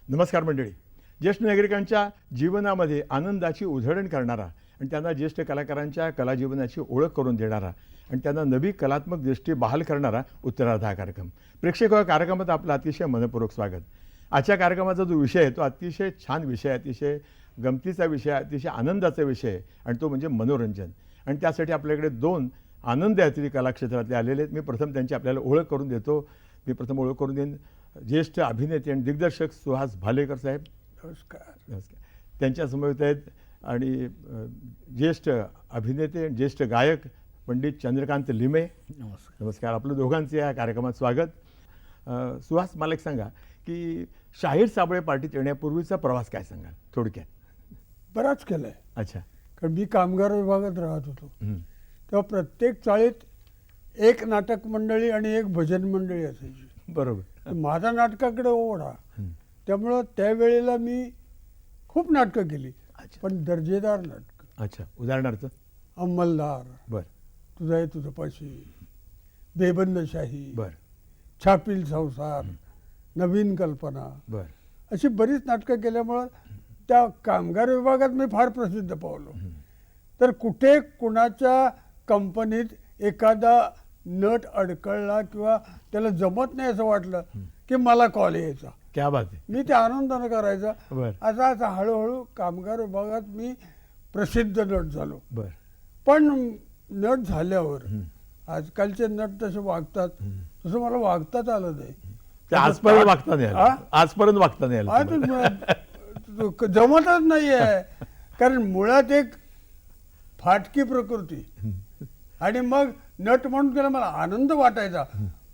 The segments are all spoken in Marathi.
नमस्कार मंडळी. ज्येष्ठ नागरिकांच्या जीवनामध्ये आनंदाची उधळण करणारा आणि त्यांना ज्येष्ठ कलाकारांच्या कलाजीवनाची ओळख करून देणारा आणि त्यांना नवी कलात्मक दृष्टी बहाल करणारा उत्तरार्ध हा कार्यक्रम. प्रेक्षक या कार्यक्रमात आपलं अतिशय मनपूर्वक स्वागत. आजच्या कार्यक्रमाचा जो विषय आहे तो अतिशय छान विषय आहे, अतिशय गमतीचा विषय आहे, अतिशय आनंदाचा विषय आहे आणि तो म्हणजे मनोरंजन. आणि त्यासाठी आपल्याकडे दोन आनंद यात्री कलाक्षेत्रातले आलेले आहेत. मी प्रथम त्यांची आपल्याला ओळख करून देतो. मी प्रथम ओळख करून देईन ज्येष्ठ अभिनेते आणि दिग्दर्शक सुहास भालेकर साहेब. नमस्कार. नमस्कार. त्यांच्यासमवेत आहेत आणि ज्येष्ठ अभिनेते आणि ज्येष्ठ गायक पंडित चंद्रकांत लिमे. नमस्कार. नमस्कार. आपलं दोघांचं या कार्यक्रमात स्वागत. सुहास, मला एक सांगा की शाहीर साबळे पार्टीत येण्यापूर्वीचा प्रवास काय सांगाल थोडक्यात? बराच केलाय. अच्छा. कारण मी कामगार विभागात राहत होतो तेव्हा प्रत्येक चाळीत एक नाटक मंडळी आणि एक भजन मंडळी असायची. बरोबर. माझा नाटकाकडे ओढा, त्यामुळं त्यावेळेला मी खूप नाटकं केली. अच्छा. पण दर्जेदार नाटकं. अच्छा. उदाहरणार्थ? अंमलदार, बर तुझा आहे तुझं पाशी, बेबंदशाही, बर छापील संसार, नवीन कल्पना, बर अशी बरीच नाटकं केल्यामुळं त्या कामगार विभागात मी फार प्रसिद्ध पावलो. तर कुठे कुणाच्या कंपनीत एखादा नट अडकळला किंवा त्याला जमत नाही असं वाटलं की मला कॉल यायचा. क्या बात आहे. मी ते आनंदानं करायचा. बर असा असा हळूहळू कामगार विभागात मी प्रसिद्ध नट झालो. बर पण नट झाल्यावर आजकालचे नट तसे वागतात तसं मला वागताच आलं नाही. ते आजपर्यंत वागता नाही हा? आलं. आजपर्यंत वागता नाही आलं तुम्हाला. जमतच नाहीये. कारण मुळात एक फाटकी प्रकृती आणि मग नट म्हणून त्याला मला आनंद वाटायचा.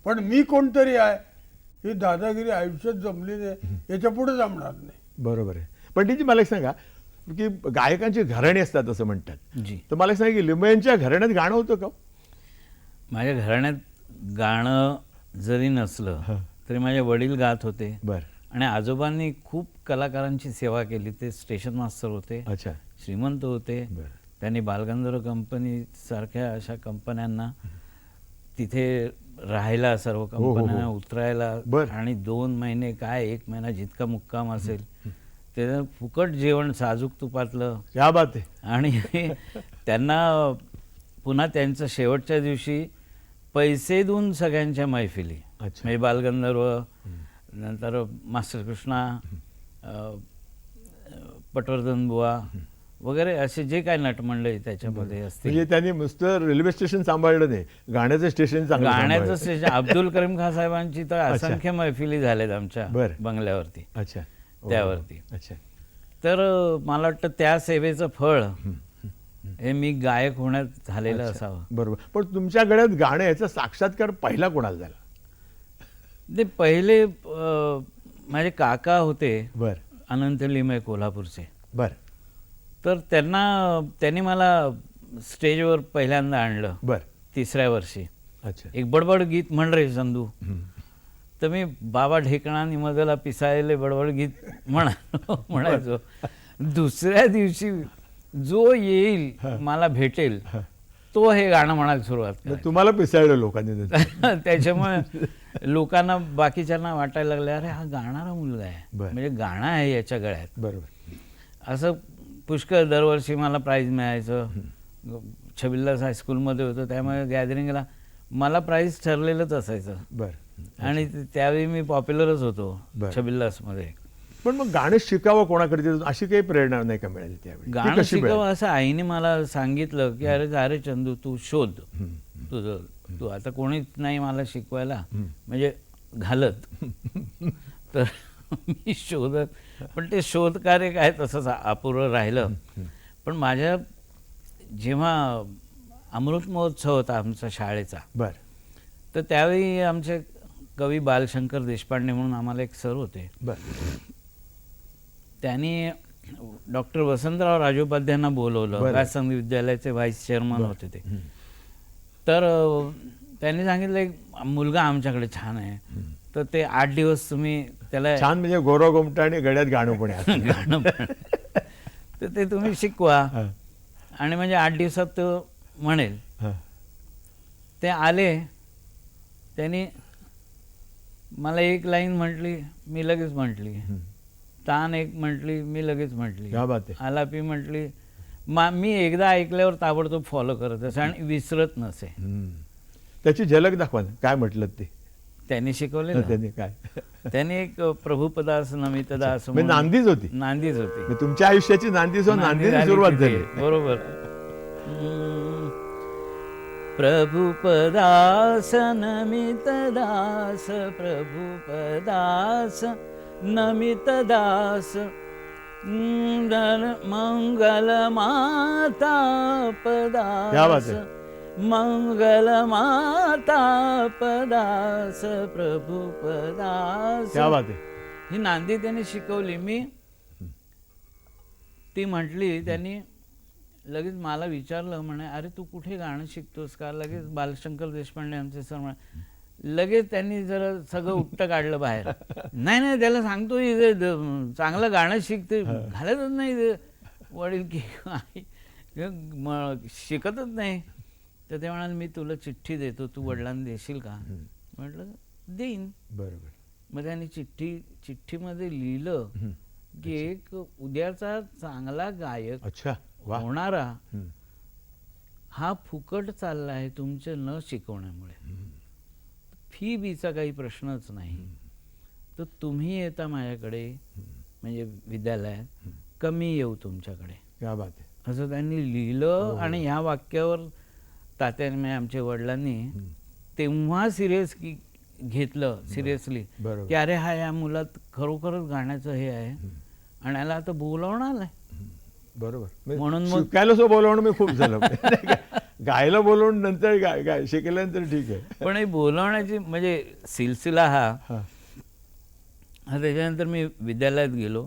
पण मी कोणतरी आहे ही दादागिरी आयुष्यात जमली नाही, याच्या पुढे जमणार नाही. बरोबर आहे. पंडितजी, मला एक सांगा की गायकांची घराणी असतात असं म्हणतात. जी. तर मला एक सांगा की लिंबे यांच्या घराण्यात गाणं होतं का? माझ्या घराण्यात गाणं जरी नसलं तरी माझे वडील गात होते. बर. आणि आजोबांनी खूप कलाकारांची सेवा केली. ते स्टेशन मास्तर होते, अच्छा. श्रीमंत होते. बर त्यांनी बालगंधर्व कंपनी सारख्या अशा कंपन्यांना तिथे राहायला, सर्व कंपन्यांना उतरायला, बर. आणि 2 महिने काय 1 महिना जितका मुक्काम असेल ते फुकट जेवण साजूक तुपातलं. क्या बात आहे. आणि त्यांना पुन्हा त्यांचं शेवटच्या दिवशी पैसे देऊन सगळ्यांच्या मैफिली, अच्छा. म्हणजे बालगंधर्व, नंतर मास्टर कृष्णा, पटवर्धन बुवा वगैरे असे जे काय नटमंडळी त्याच्यामध्ये असते. म्हणजे त्यांनी नुसतं रेल्वे स्टेशन सांभाळलं नाही, गाण्याचं स्टेशन चांगलं गाण्याचं सांभाळलं. स्टेशन अब्दुल करीम खान साहेबांची तर असंख्य मैफिली झाल्यात आमच्या बर. बंगल्यावरती, अच्छा. त्यावरती. अच्छा. तर मला वाटतं त्या सेवेचं फळ हे मी गायक होण्यात झालेलं अच्छा. असावं. बरोबर. पण तुमच्या गळ्यात गाणं याचा साक्षात्कार पहिला कोणाला झाला? ते पहिले माझे काका होते, बर अनंत लिमये कोल्हापूरचे. बर तर त्यांनी मला स्टेजवर पहिल्यांदा आणलं बर 3ऱ्या वर्षी. अच्छा. एक बडबड गीत म्हण रे संधू. तर मी बाबा ढेकणा निमदला पिसाळलेले बडबड गीत म्हणायचो. दुसऱ्या दिवशी जो येईल मला भेटेल तो हे गाणं म्हणायला सुरुवात मग करायचा. तुम्हाला पिसाळलं लोकांनी. त्याच्यामुळे लोकांना, बाकीच्यांना वाटायला लागलं अरे हा गाणारा मुलगा आहे, बरं. म्हणजे गाणं आहे याच्या गळ्यात. बरोबर. असं पुष्कळ दरवर्षी मला प्राईज मिळायचं. छबिल्लास हायस्कूलमध्ये होतं त्यामुळे गॅदरिंगला मला प्राईज ठरलेलंच असायचं. बर. आणि त्यावेळी मी पॉप्युलरच होतो बरं. छबिल्लासमध्ये. पण मग गाणं शिकावं कोणाकडे अशी काही प्रेरणा नाही का मिळाली त्यावेळी? ती गाणं कशी मिळाली? शिकावं असं आईने मला सांगितलं की अरे चंदू तू शोध तुझं, तू आता कोणीच नाही मला शिकवायला म्हणजे घालत. तर मी शोधत, पण ते शोध कार्य काय तसंच अपुरं राहिलं. पण माझ्या जेव्हा अमृत महोत्सव होता आमचा शाळेचा, बर तर त्यावेळी आमचे कवी बालशंकर देशपांडे म्हणून आम्हाला एक सर होते. बर त्यांनी डॉक्टर वसंतराव राजोपाध्यांना बोलवलं. बरं. राजसंगीत विद्यालयाचे व्हाईस चेअरमन होते ते. तर त्यांनी सांगितलं एक मुलगा आमच्याकडे छान आहे, तर ते 8 दिवस तुम्ही त्याला छान म्हणजे गोरा गोमटा आणि गळ्यात गाणं पण आहे. गाणं तर ते तुम्ही शिकवा हा. आणि म्हणजे 8 दिवसात तो म्हणेल. हा. ते आले, त्यांनी मला एक लाईन म्हटली, मी लगेच म्हटली तान एक म्हटली, मी लगेच म्हटली. क्या बात आहे. आलापी म्हटली. मी एकदा ऐकल्यावर ताबडतोब फॉलो करत असे आणि विसरत नसे. त्याची झलक दाखवा ना, काय म्हटलं ते त्यांनी शिकवले त्यांनी काय त्यांनी एक प्रभुपदास नमितदास म्हणजे म्हणून- नांदीच होती. नांदीच होती. म्हणजे तुमच्या आयुष्याची नांदीच हो, नांदीने झाली सुरुवात तिथे. झाली. बरोबर. प्रभुपदास नमितदास, प्रभुपदास नमितदास, मंगल माता क्या बात पदास, है. मंगल माता पदास, प्रभुपदास. क्या बात आहे. ही नांदी त्यांनी शिकवली. मी ती म्हटली, त्यांनी लगेच मला विचारलं, म्हणे अरे तू कुठे गाणं शिकतोस का? लगेच बालशंकर देशपांडे आमचे सर म्हणे, लगेच त्यांनी जरा सगळं उपटं काढलं बाहेर. नाही त्याला सांगतो इथे चांगलं गाणं शिकते, घालतच नाही ते वडील की शिकतच नाही. तर ते म्हणाले मी तुला चिठ्ठी देतो, तू वडिलांना देशील का? म्हटलं देईन. बरोबर. मग त्यांनी चिठ्ठीमध्ये लिहिलं की एक उद्याचा चांगला गायक अच्छा. वा. होणारा हा फुकट चालला आहे तुमच्या न शिकवण्यामुळे. फी बीचा काही प्रश्नच नाही. तर तुम्ही येता माझ्याकडे म्हणजे विद्यालयात, कमी येऊ तुमच्याकडे. क्या बात आहे. असं त्यांनी लिहिलं. आणि ह्या वाक्यावर तात्याने आमच्या वडिलांनी तेव्हा घेतलं सिरियसली बरोबर. की अरे हा या मुलात खरोखरच गाण्याचं हे आहे आणि याला आता बोलावणं आलंय. बरोबर. म्हणून मग शिकायला सो बोलवणं मी खूप झालं. गायला बोलवून नंतर गाय शिकल्यानंतर ठीक आहे. पण हे बोलवण्याची म्हणजे सिलसिला हा हा. त्याच्यानंतर मी विद्यालयात गेलो.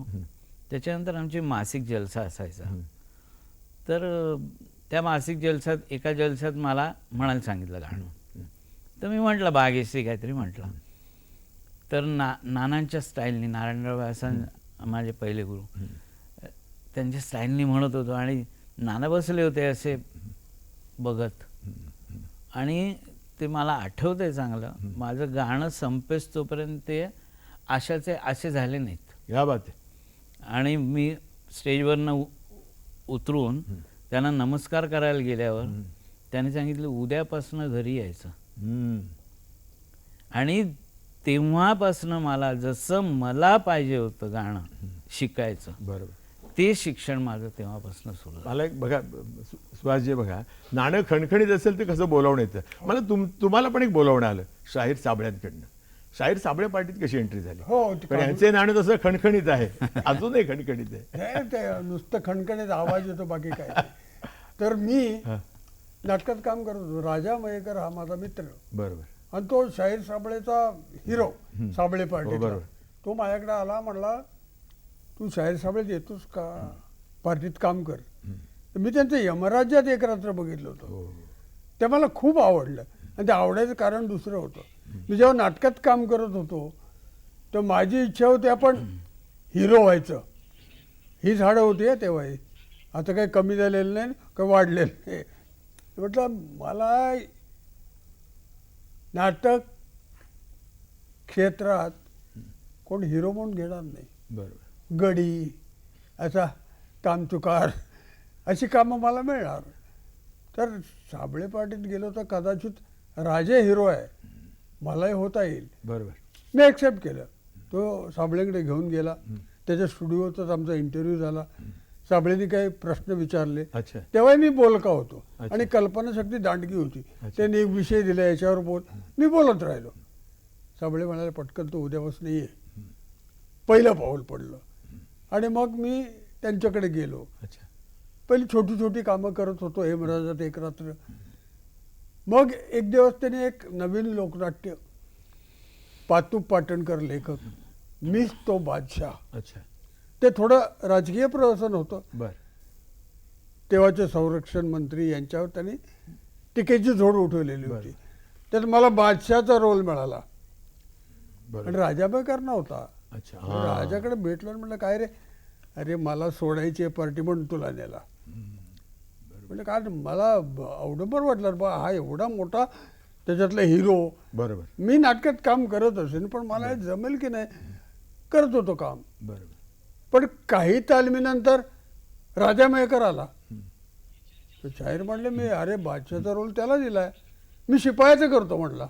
त्याच्यानंतर आमची मासिक जलसा असायचा. तर त्या मासिक जलसात एका जलसात मला म्हणायला सांगितलं गाणं. तर मी म्हटलं बागेश्री काहीतरी म्हटलं. तर नानांच्या स्टाईलनी, नारायणराव व्यासन माझे पहिले गुरु, त्यांच्या स्टाईलनी म्हणत होतो आणि नाना बसले होते असे बघत. आणि ते मला आठवत आहे चांगलं. माझं गाणं संपेस तोपर्यंत ते आशे झाले नाहीत. या बात आहे. आणि मी स्टेजवरनं उतरून त्यांना नमस्कार करायला गेल्यावर त्याने सांगितलं उद्यापासून घरी यायचं. आणि तेव्हापासनं मला जसं मला पाहिजे होतं गाणं शिकायचं, बरोबर, ते शिक्षण माझं तेव्हापासून सुरू झालं. मला एक बघा सुहासजी, बघा नाणं खणखणीत असेल तर कसं बोलावणं येतं. मला तुम्हाला पण एक बोलावणं आलं शाहीर साबळ्यांकडनं. शाहीर साबळे पार्टीत कशी एंट्री झाली? हो, पण यांचे नाणं तसं खणखणीत आहे, अजूनही खणखणीत आहे. नाही, ते नुसतं खणखणीत आवाज येतो, बाकी काय नाही. तर मी नाटकात काम करत होतो. राजा मयेकर हा माझा मित्र, बरोबर, आणि तो शाहीर साबळेचा हिरो, साबळे पार्टीत. बरोबर. तो माझ्याकडे आला, म्हणला तू शाहीर साबळेत येतोस का, पार्टीत काम कर. तर मी त्यांचं यमराज्यात एक रात्र बघितलं होतं. ते मला खूप आवडलं. आणि ते आवडायचं कारण दुसरं होतं. मी जेव्हा नाटकात काम करत होतो तर माझी इच्छा होती आपण हिरो व्हायचं. ही झाडं होती आहे तेव्हाही, आता काही कमी झालेलं नाही काही वाढलेलं नाही. म्हटलं मला नाटक क्षेत्रात कोण हिरो म्हणून घेणार नाही. बरोबर, गडी, असा कामचुकार, अशी कामं मला मिळणार. तर साबळे पार्टीत गेलो तर कदाचित राजे हिरो आहे, मलाही होता येईल. बरोबर. मी ॲक्सेप्ट केलं. तो साबळेकडे घेऊन गेला. त्याच्या स्टुडिओचाच आमचा इंटरव्ह्यू झाला. साबळेने काही प्रश्न विचारले. अच्छा. तेव्हा मी बोलका होतो अच्छा. आणि कल्पनाशक्ती दांडगी होती. त्यांनी एक विषय दिला, याच्यावर बोल. मी बोलत राहिलो. साबळे म्हणाले पटकन तो उद्यापासून ये. पहिलं पाऊल पडलं. आणि मग मी त्यांच्याकडे गेलो. अच्छा. पहिली छोटी छोटी कामं करत होतो हेमराजात एक रात्र. मग एक दिवस त्याने एक नवीन लोकनाट्य, पातू पाटणकर लेखक, मीच तो बादशाह, अच्छा. ते थोडं राजकीय प्रहसन होतं. बर. तेव्हाचे संरक्षण मंत्री यांच्यावर त्यांनी टीकेची झोड उठवलेली होती. बरं. त्यात मला बादशाहचा रोल मिळाला. बरोबर. आणि राजाबाईकर नव्हता. अच्छा. राजाकडे भेटलो आणि म्हटलं काय रे, अरे मला सोडायची आहे पार्टी म्हणून तुला नेला. म्हणजे काय मला अवडंबर वाटलं, बा हा एवढा मोठा त्याच्यातला हिरो. बरोबर, मी नाटकात काम करत असेल पण मला हे जमेल की नाही, करत होतो काम. बरोबर. पण काही तालमीनंतर राजा मयेकर आला. तर शाहीर म्हणले मी अरे बादशाचा रोल त्याला दिलाय, मी शिपायाचं करतो म्हटला.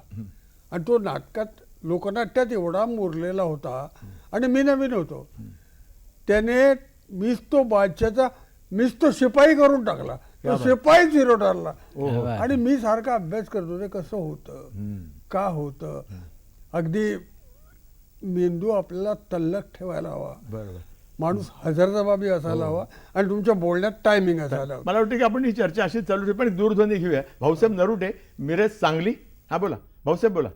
आणि तो नाटकात लोकनाट्यात एवढा मुरलेला होता आणि मी नवीन होतो. त्याने मीच तो बादशाचा मीच तो शिपाई करून टाकला. तो शिपाईच हिरो ठरला. आणि मी सारखा अभ्यास करतो ते कसं होतं, का होतं. अगदी मेंदू आपल्याला तल्लख ठेवायला हवा, बरोबर. माणूस हजरजबाबी असायला हवा आणि तुमच्या बोलण्यात टायमिंग असायला हवं. मला वाटतं की आपण ही चर्चा अशीच चालू ठेवू, पण एक दूरध्वनी घेऊया. भाऊसाहेब नरुटे, मिरज, सांगली. हा बोला भाऊसाहेब, बोला.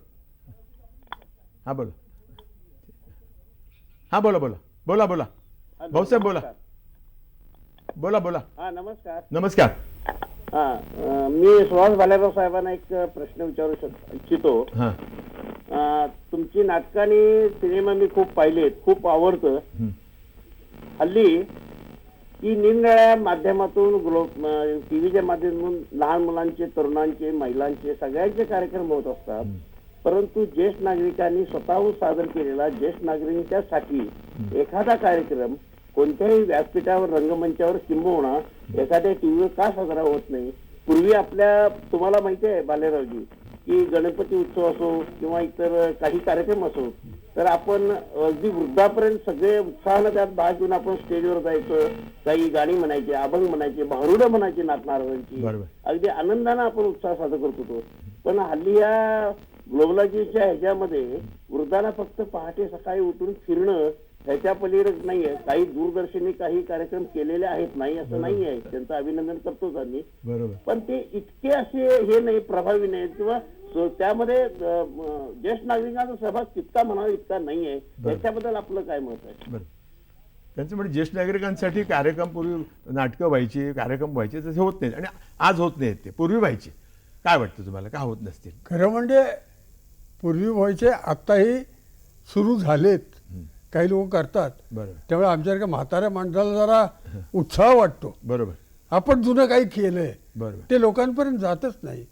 हा बोला, हा बोला बोला बोला बोला भाऊसाहेब, बोला बोला बोला. हा नमस्कार. नमस्कार. हा मी सुहास भालेराव साहेबांना एक प्रश्न विचारू इच्छितो. हा. तुमची नाटकं आणि सिनेमा मी खूप पाहिलेत, खूप आवडतं. हल्ली की निरनिराळ्या माध्यमातून टीव्हीच्या माध्यमातून लहान मुलांचे, तरुणांचे, महिलांचे सगळ्यांचे कार्यक्रम होत असतात. परंतु ज्येष्ठ नागरिकांनी स्वतःहून सादर केलेला ज्येष्ठ नागरिकांसाठी एखादा कार्यक्रम कोणत्याही व्यासपीठावर, रंगमंचावर किंबहुना एखाद्या टीव्हीवर का साजरा होत नाही? पूर्वी आपल्या तुम्हाला माहिती आहे भालेरावजी की गणपती उत्सव असो किंवा इतर काही कार्यक्रम असो तर आपण अगदी वृद्धापर्यंत सगळे उत्साहानं त्यात भाग घेऊन आपण स्टेजवर जायचं, काही गाणी म्हणायची, अभंग म्हणायचे, भारुडं म्हणायची नाटणाऱ्यांची, अगदी आनंदानं आपण उत्साह साजरा करत होतो. पण हल्ली या ग्लोबलायझेशनच्या ह्याच्यामध्ये वृद्धांना फक्त पहाटे सकाळी उठून फिरणं ह्याच्या पलीकडे नाहीये. काही दूरदर्शनी काही कार्यक्रम केलेले आहेत, नाही असं नाही आहे, त्यांचं अभिनंदन करतोच आम्ही. पण ते इतके असे हे नाही, प्रभावी नाही किंवा त्यामध्ये ज्येष्ठ नागरिकांचा सहभाग तितका म्हणावा इतका नाहीये. याच्याबद्दल आपलं काय मत आहे? त्यांचं म्हणजे ज्येष्ठ नागरिकांसाठी कार्यक्रम पूर्वी नाटकं व्हायची, कार्यक्रम व्हायचे, तसे होत नाहीत आणि आज होत नाहीत. ते पूर्वी व्हायचे. काय वाटतं तुम्हाला, का होत नसतील? खरं म्हणजे पूर्वी व्हायचे, आत्ताही सुरू झालेत, काही लोक करतात. बरोबर. त्यामुळे आमच्यासारख्या म्हाताऱ्या माणसाला जरा उत्साह वाटतो. बरोबर. आपण जुनं काही केलंय बरोबर. ते लोकांपर्यंत जातच नाही.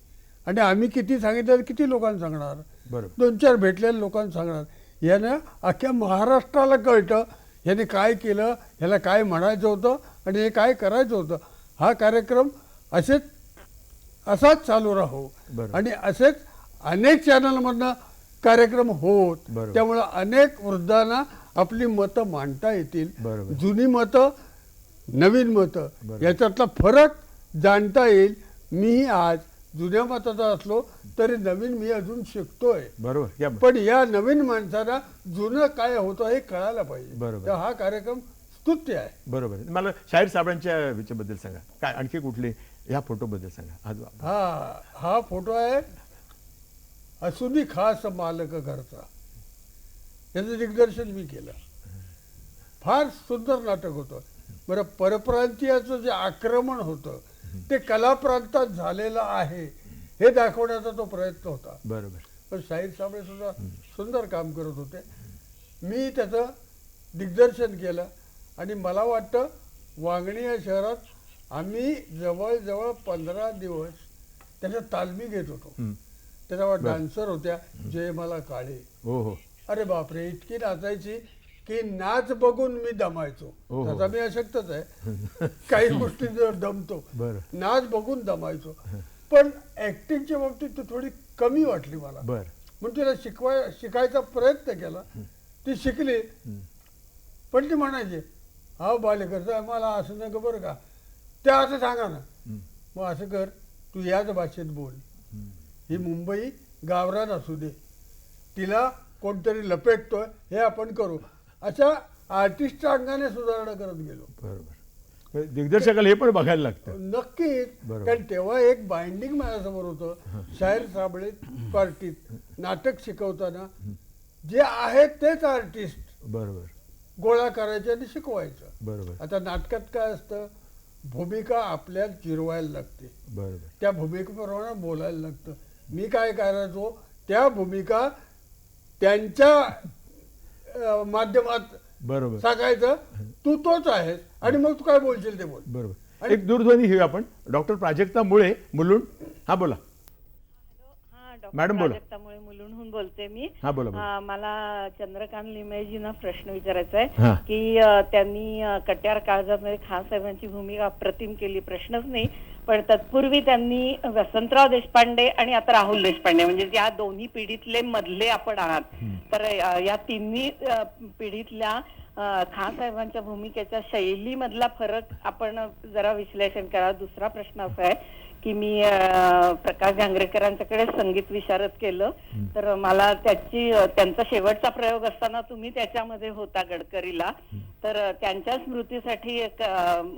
आणि आम्ही किती सांगितलं, किती लोकांना सांगणार? बरोबर. 2-4 भेटलेल्या लोकांना सांगणार. यानं अख्ख्या महाराष्ट्राला कळतं याने काय केलं, ह्याला काय म्हणायचं होतं आणि हे काय करायचं होतं. हा कार्यक्रम असाच चालू राहो. आणि असेच अनेक चॅनलमधनं कार्यक्रम होत, त्यामुळं अनेक वृद्धांना आपली मतं मांडता येतील. जुनी मतं, नवीन मतं याच्यातला फरक जाणता येईल. मी आज जुन्या मताचा असलो तरी नवीन मी अजून शिकतोय. बरोबर. पण या नवीन माणसाला जुनं काय होतं हे कळायला पाहिजे. बरोबर. हा कार्यक्रम स्तुत्य आहे. बरोबर. मला शाहीर साहेबांच्या विषयाबद्दल सांगा, काय आणखी कुठले ह्या फोटोबद्दल सांगा. हा फोटो आहे असूनी खास मालक घरचा. याचं दिग्दर्शन मी केलं. फार सुंदर नाटक होतं. बरं, परप्रांतीयाचं जे आक्रमण होतं ते कलाप्रांतात झालेलं आहे हे दाखवण्याचा तो प्रयत्न होता. बरोबर. पण शाहीर साबळे सुद्धा सुंदर काम करत होते. मी त्याचं दिग्दर्शन केलं आणि मला वाटतं वांगणी या शहरात आम्ही जवळजवळ 15 दिवस त्याच्या तालमी घेत होतो. त्याच्यावर डान्सर होत्या जयमाला काळे. हो. अरे बापरे, इतकी नाचायची की नाच बघून मी दमायचो. त्याचा मी अशक्तच आहे, काही गोष्टी दमतो. नाच बघून दमायचो. पण ऍक्टिंगच्या बाबतीत थोडी कमी वाटली मला. म्हणून तिला शिकायचा प्रयत्न केला. ती शिकली. पण ती म्हणायची, हा बालेकर मला असं नका बरं का, त्या असं सांगा ना. मग असं कर, तू याच भाषेत बोल. ही मुंबई गावरान असू दे, तिला कोणतरी लपेटतोय हे आपण करू. अशा आर्टिस्टच्या अंगाने सुधारणा करत गेलो. बरोबर. दिग्दर्शकाला हे पण बघायला लागतं. नक्कीच. कारण तेव्हा एक बाइंडिंग माझ्यासमोर होतं. शाहीर साबळे पार्टीत नाटक शिकवताना जे आहेत तेच आर्टिस्ट बरोबर गोळा करायचे आणि शिकवायचं. बरोबर. आता नाटकात काय असतं, भूमिका आपल्याला जिरवायला लागते. बरोबर. त्या भूमिकेप्रमाणे बोलायला लागतं. मी काय करायचो, त्या भूमिका त्यांच्या माध्यमात बरोबर सांगायचं, तू तोच आहेस आणि मग तू काय बोलशील ते बोल. बरोबर. एक दूरध्वनी घेऊ आपण. डॉक्टर प्राजक्ता मुळे, मुलुंड. हा बोला. मॅडम बोला. प्राजक्तामुळे मुलुंडहून बोलते मी. हा बोला बोला. मला चंद्रकांत लिमयेजींना प्रश्न विचारायचा आहे हा. की त्यांनी कट्यार काळजामध्ये खान साहेबांची भूमिका अप्रतिम केली, प्रश्नच नाही. पण तत्पूर्वी त्यांनी वसंतराव देशपांडे आणि आता राहुल देशपांडे म्हणजे या दोन्ही पिढीतले मधले आपण आहात, तर या तिन्ही पिढीतल्या खान साहेबांच्या भूमिकेच्या शैलीमधला फरक आपण जरा विश्लेषण करा. दुसरा प्रश्न असा आहे की मी प्रकाश जांगरेकरांच्याकडे संगीत विशारद केलं, तर मला त्यांचा शेवटचा प्रयोग असताना तुम्ही त्याच्यामध्ये होता गडकरीला, तर त्यांच्या स्मृतीसाठी एक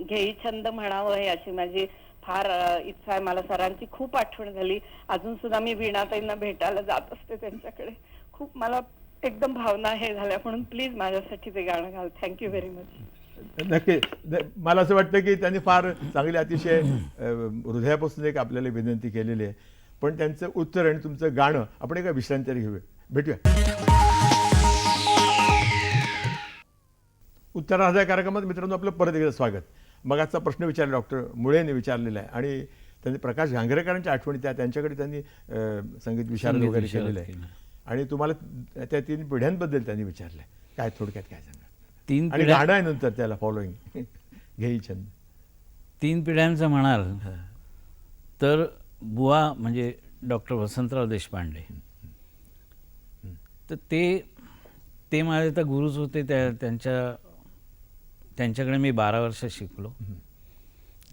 घेई छंद म्हणावं हे अशी माझी फार इच्छा आहे. मला सरांची खूप आठवण झाली, अजून सुद्धा मी वीणाताईंना भेटायला जात असते त्यांच्याकडे. खूप मला एकदम भावना हे झाल्या, म्हणून प्लीज माझ्यासाठी ते गाणं घाल. Thank you very much. नक्की. मला असं वाटतं की त्यांनी फार चांगली अतिशय हृदयापासून एक आपल्याला विनंती केलेली आहे, पण त्यांचं उत्तर आणि तुमचं गाणं आपण एका विश्रांती घेऊया. भेटूया. उत्तरार्ध कार्यक्रमात मित्रांनो आपलं परत एकदा स्वागत. मगाचा प्रश्न विचारला डॉक्टर मुळेने विचारलेला आहे आणि त्यांनी प्रकाश जांगरेकरांच्या आठवणी त्यांच्याकडे त्यांनी संगीत विशारद वगैरे केलेलं आहे आणि तुम्हाला त्या 3 पिढ्यांबद्दल त्यांनी विचारलंय. काय थोडक्यात काय सांगा? 3 आणि गाणं आहे नंतर त्याला फॉलोईंग घेई छंद. 3 पिढ्यांचं म्हणाल तर बुवा म्हणजे डॉक्टर वसंतराव देशपांडे, तर ते माझे तर गुरुच होते. त्यांच्याकडे मी 12 वर्ष शिकलो,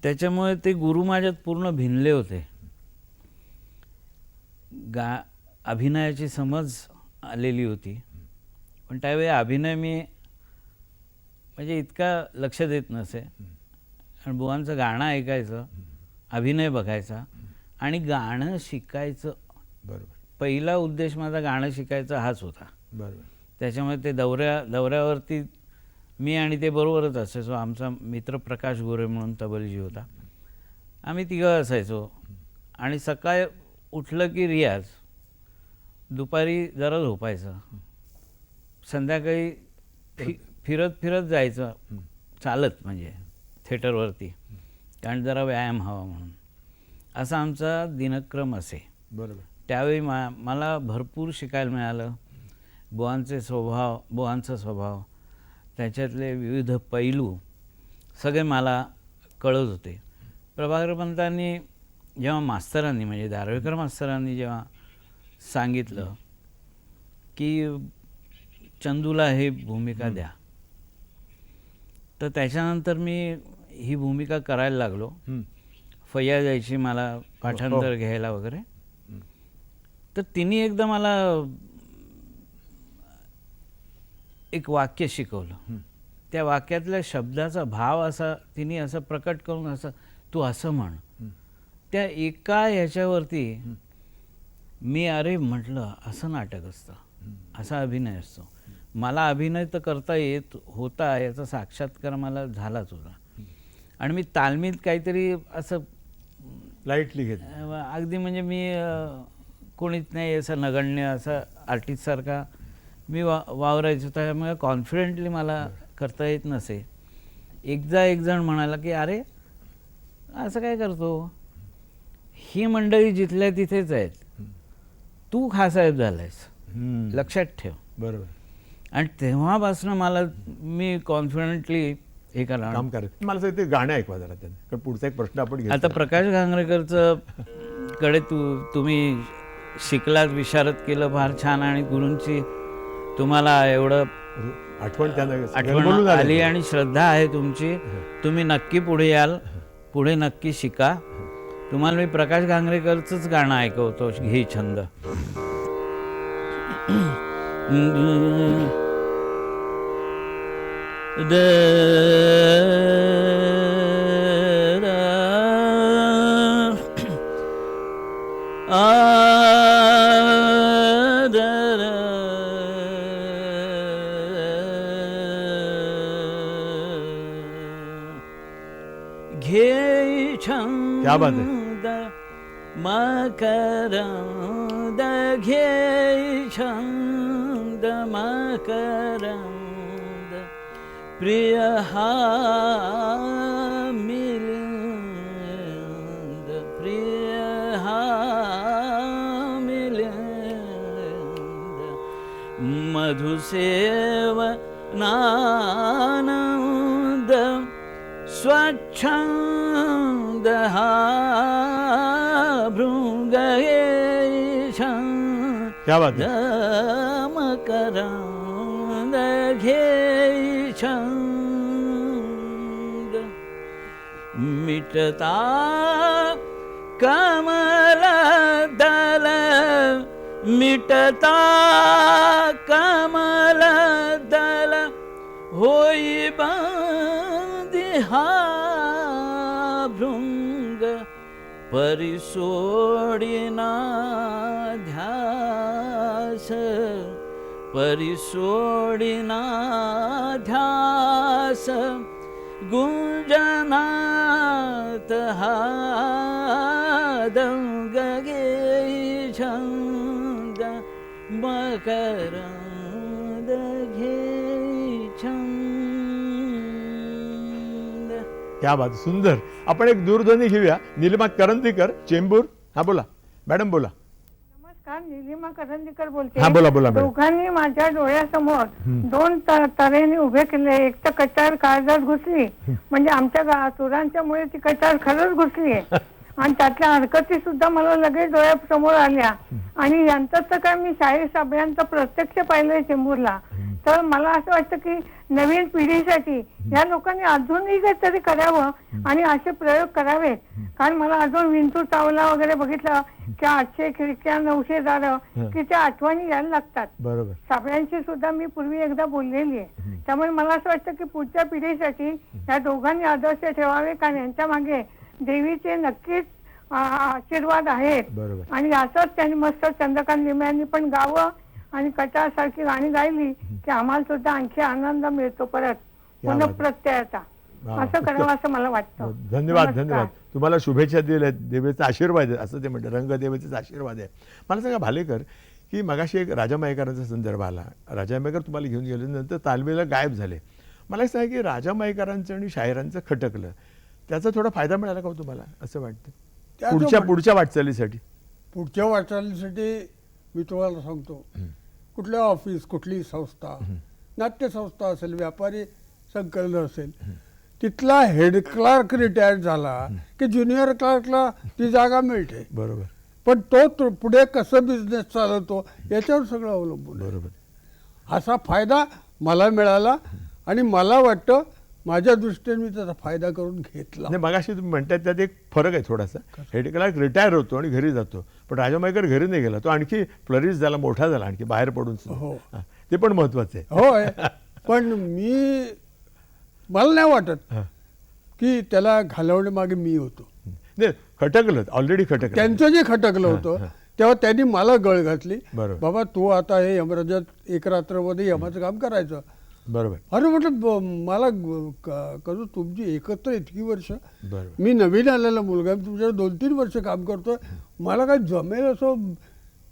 त्याच्यामुळे ते गुरु माझ्यात पूर्ण भिनले होते. अभिनयाची समज आलेली होती, पण त्यावेळी अभिनय मी म्हणजे इतका लक्ष देत नसे. आणि बुवांचं गाणं ऐकायचं, अभिनय बघायचा आणि गाणं शिकायचं. बरोबर. पहिला उद्देश माझा गाणं शिकायचा हाच होता. बरोबर. त्याच्यामुळे ते दौऱ्यावरती मी आणि ते बरोबरच असायचो. आमचा मित्र प्रकाश गोरे म्हणून तबलजी होता, आम्ही तिघं असायचो. आणि सकाळी उठलं की रियाज, दुपारी जरा झोपायचं, संध्याकाळी फिरत फिरत जायचं चालत म्हणजे थिएटरवरती, कारण जरा व्यायाम हवा म्हणून. असा आमचा दिनक्रम असे. बरोबर. त्यावेळी मला भरपूर शिकायला मिळालं. बुवांचा स्वभाव, त्याच्यातले विविध पैलू सगळे मला कळत होते. प्रभाकर पंतांनी जेव्हा मास्तरांनी म्हणजे दारव्हेकर मास्तरांनी जेव्हा सांगितलं की चंदूला हे भूमिका द्या, तर त्याच्यानंतर मी ही भूमिका करायला लागलो. फैया जायची मला पाठांतर घ्यायला वगैरे, तर तिने एकदा मला एक वाक्य शिकवलं. त्या वाक्यातल्या शब्दाचा भाव असा तिने असं प्रकट करून असं तू असं म्हण. त्या एका ह्याच्यावरती मी अरे म्हटलं असं नाटक असतं, असा अभिनय असतो. मला अभिनय तर करता येत होता याचा साक्षात्कार मला झालाच होता. आणि मी तालमीत काहीतरी असं लाईटली घेत अगदी म्हणजे मी कोणीच नाही असं नगण्य असं आर्टिस्टसारखा मी वावरायचो. त्यामुळे कॉन्फिडेंटली मला करता येत नसे. एकदा एक जण म्हणाला की अरे असं काय करतो, ही मंडळी जिथल्या तिथेच आहेत, तू खासाहेब झालायस, लक्षात ठेव. बरोबर. आणि तेव्हापासून मी कॉन्फिडेंटली हे काम करत. मला सांगितलं ते गाणं ऐकवा जरा त्यांना, कारण पुढचा एक प्रश्न आपण घेऊ. आता प्रकाश गांगरेकरचं कडे तुम्ही शिकलात, विशारद केलं, फार छान. आणि गुरूंची तुम्हाला एवढं आठवण आली आणि श्रद्धा आहे तुमची. तुम्ही नक्की पुढे याल, पुढे नक्की शिका. तुम्हाला मी प्रकाश गांगरेकरचंच गाणं ऐकवतो, घे छंद. घे छंद क्या बात है. मकरंद घे छंद मकरंद प्रिय हा मिलिंद, प्रिय हा मिलिंद मधुसेवनानंद स्वच्छंद हा भृंगेशं क्या बात आहे. मकरंद घेशंद मिटता कमलदल मिटता कमलदल होई बंदी हा भृंग परिसोडिना ध्यास परिसोडिना ध्यास गुंजनात हा दंगगे छंद मकरंद घे छंद. क्या बात, सुंदर. आपण एक दूरध्वनी घेऊया. निलिमा करंदीकर, चेंबूर. हा बोला मॅडम, बोला. नमस्कार, निलिमा करंदीकर बोलते. हा, बोला बोला मॅडम. दोघांनी माझ्या डोळ्यासमोर दोन तऱ्हेने उभे केले. एक तर कचार काळजात घुसली, म्हणजे आमच्या चोरांच्यामुळे ती कचार खरंच घुसली आहे आणि त्यातल्या हरकती सुद्धा मला लगेच डोळ्यासमोर आल्या. आणि यांचं तर काय, मी शाहीर साहेबांचं प्रत्यक्ष पाहिलंय चेंबूरला. तर मला असं वाटतं की नवीन पिढीसाठी या लोकांनी अजूनही काहीतरी करावं आणि असे प्रयोग करावेत. कारण मला अजून विंचू चावला वगैरे बघितलं की 800 खिडक्या 900 दारं की त्या आठवणी यायला लागतात. बरोबर. साबळ्यांशी सुद्धा मी पूर्वी एकदा बोललेली आहे. त्यामुळे मला असं वाटतं की पुढच्या पिढीसाठी या दोघांनी आदर्श ठेवावे, कारण यांच्या मागे देवीचे नक्कीच आशीर्वाद आहेत. बरोबर. आणि असंच त्यांनी मस्त चंद्रकांत लिमये यांनी पण गावं आणि कटार सारखी गाणी गायली की आम्हाला सुद्धा आणखी आनंद मिळतो परत पुन्हा प्रत्ययाचा. असं करावं असं मला वाटतं. धन्यवाद. नमस्कार. धन्यवाद. तुम्हाला शुभेच्छा दिल्या. देवीचा आशीर्वाद आहे असं ते म्हणतात. रंगदेवीचा आशीर्वाद आहे. मला सांगा भालेकर, की मगाशी एक राजा मयेकरांचा संदर्भ आला. राजा मयेकर तुम्हाला घेऊन गेल्यानंतर तालमीला गायब झाले. मला एक सांगा की राजा मयेकरांचं आणि शाहिरांचं खटकलं, त्याचा थोडा फायदा मिळाला का हो तुम्हाला असं वाटतं पुढच्या वाटचालीसाठी? पुढच्या वाटचालीसाठी मी तुम्हाला सांगतो, कुठलं ऑफिस, कुठली संस्था, नाट्यसंस्था असेल, व्यापारी संकलन असेल, तिथला हेड क्लार्क रिटायर्ड झाला की ज्युनियर क्लार्कला ती जागा मिळते. बरोबर. पण तो पुढे कसं बिझनेस चालवतो याच्यावर सगळं अवलंबून आहे. बरोबर. असा फायदा मला मिळाला आणि मला वाटतं माझ्या दृष्टीने मी त्याचा फायदा करून घेतला. नाही, मगाशी तुम्ही म्हणताय त्यात एक फरक आहे थोडासा. हेड क्लार्क रिटायर होतो आणि घरी जातो, पण राजा मयेकर घरी नाही गेला. तो आणखी फ्लरिश झाला, मोठा झाला, आणखी बाहेर पडून सुद्धा. हो. हा, ते पण महत्वाचं आहे. होय. पण मला नाही वाटत की त्याला घालवण्यामागे मी होतो. नाही, खटकलं, ऑलरेडी खटकलं. त्यांचं जे खटकलं होतं तेव्हा त्यांनी मला गळ घातली. बरोबर. बाबा तू आता हे यमराजात एक रात्रमध्ये यमाचं काम करायचं. बरोबर. अरे म्हटलं मला कसं तुमची एकत्र इतकी वर्ष, बरोबर. मी नवीन आलेला मुलगा, तुमच्या 2-3 वर्ष काम करतोय, मला काय जमेल असं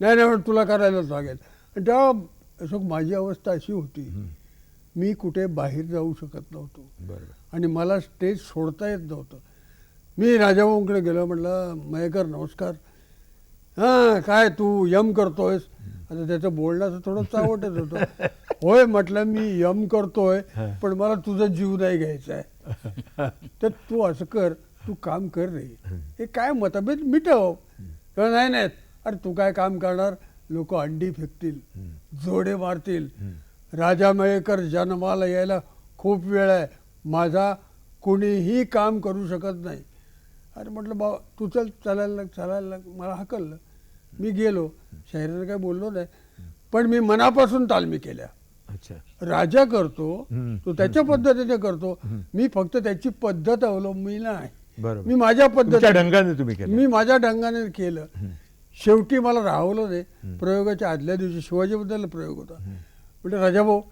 नाही. नाही तुला करायलाच लागेल. आणि तेव्हा असं माझी अवस्था अशी होती, मी कुठे बाहेर जाऊ शकत नव्हतो. बरोबर. आणि मला स्टेज सोडता येत नव्हतं. मी राजाभाऊंकडे गेलो, म्हटलं मयेकर नमस्कार. हां काय तू यम करतोयस? आता त्याचं बोलणं असं थोडं चावटच होतं. होय म्हटलं मी यम करतोय, पण मला तुझा जीव नाही घ्यायचा आहे. तर तू असं कर, तू काम कर रे, हे काय मतभेद मिटव. किंवा नाही नाही, अरे तू काय काम करणार, लोक अंडी फेकतील, जोडे मारतील. राजा मयेकर जन्माला यायला खूप वेळ आहे, माझा कोणीही काम करू शकत नाही. अरे म्हटलं बाबा तू चालायला लाग. मला हकललं. मी गेलो. शाहिरांना काय बोललो नाही, पण मी मनापासून तालमी केल्या. अच्छा. राजा करतो तो त्याच्या पद्धतीने करतो, मी फक्त त्याची पद्धत अवलंबली नाही. बरोबर. मी माझ्या तुमच्या पद्धतीने ढंगाने तुम्ही केलं. मी माझ्या ढंगाने केलं. शेवटी मला राहवलं नाही. प्रयोगाच्या आदल्या दिवशी शिवाजीबद्दल प्रयोग होता. म्हणजे राजाभाऊ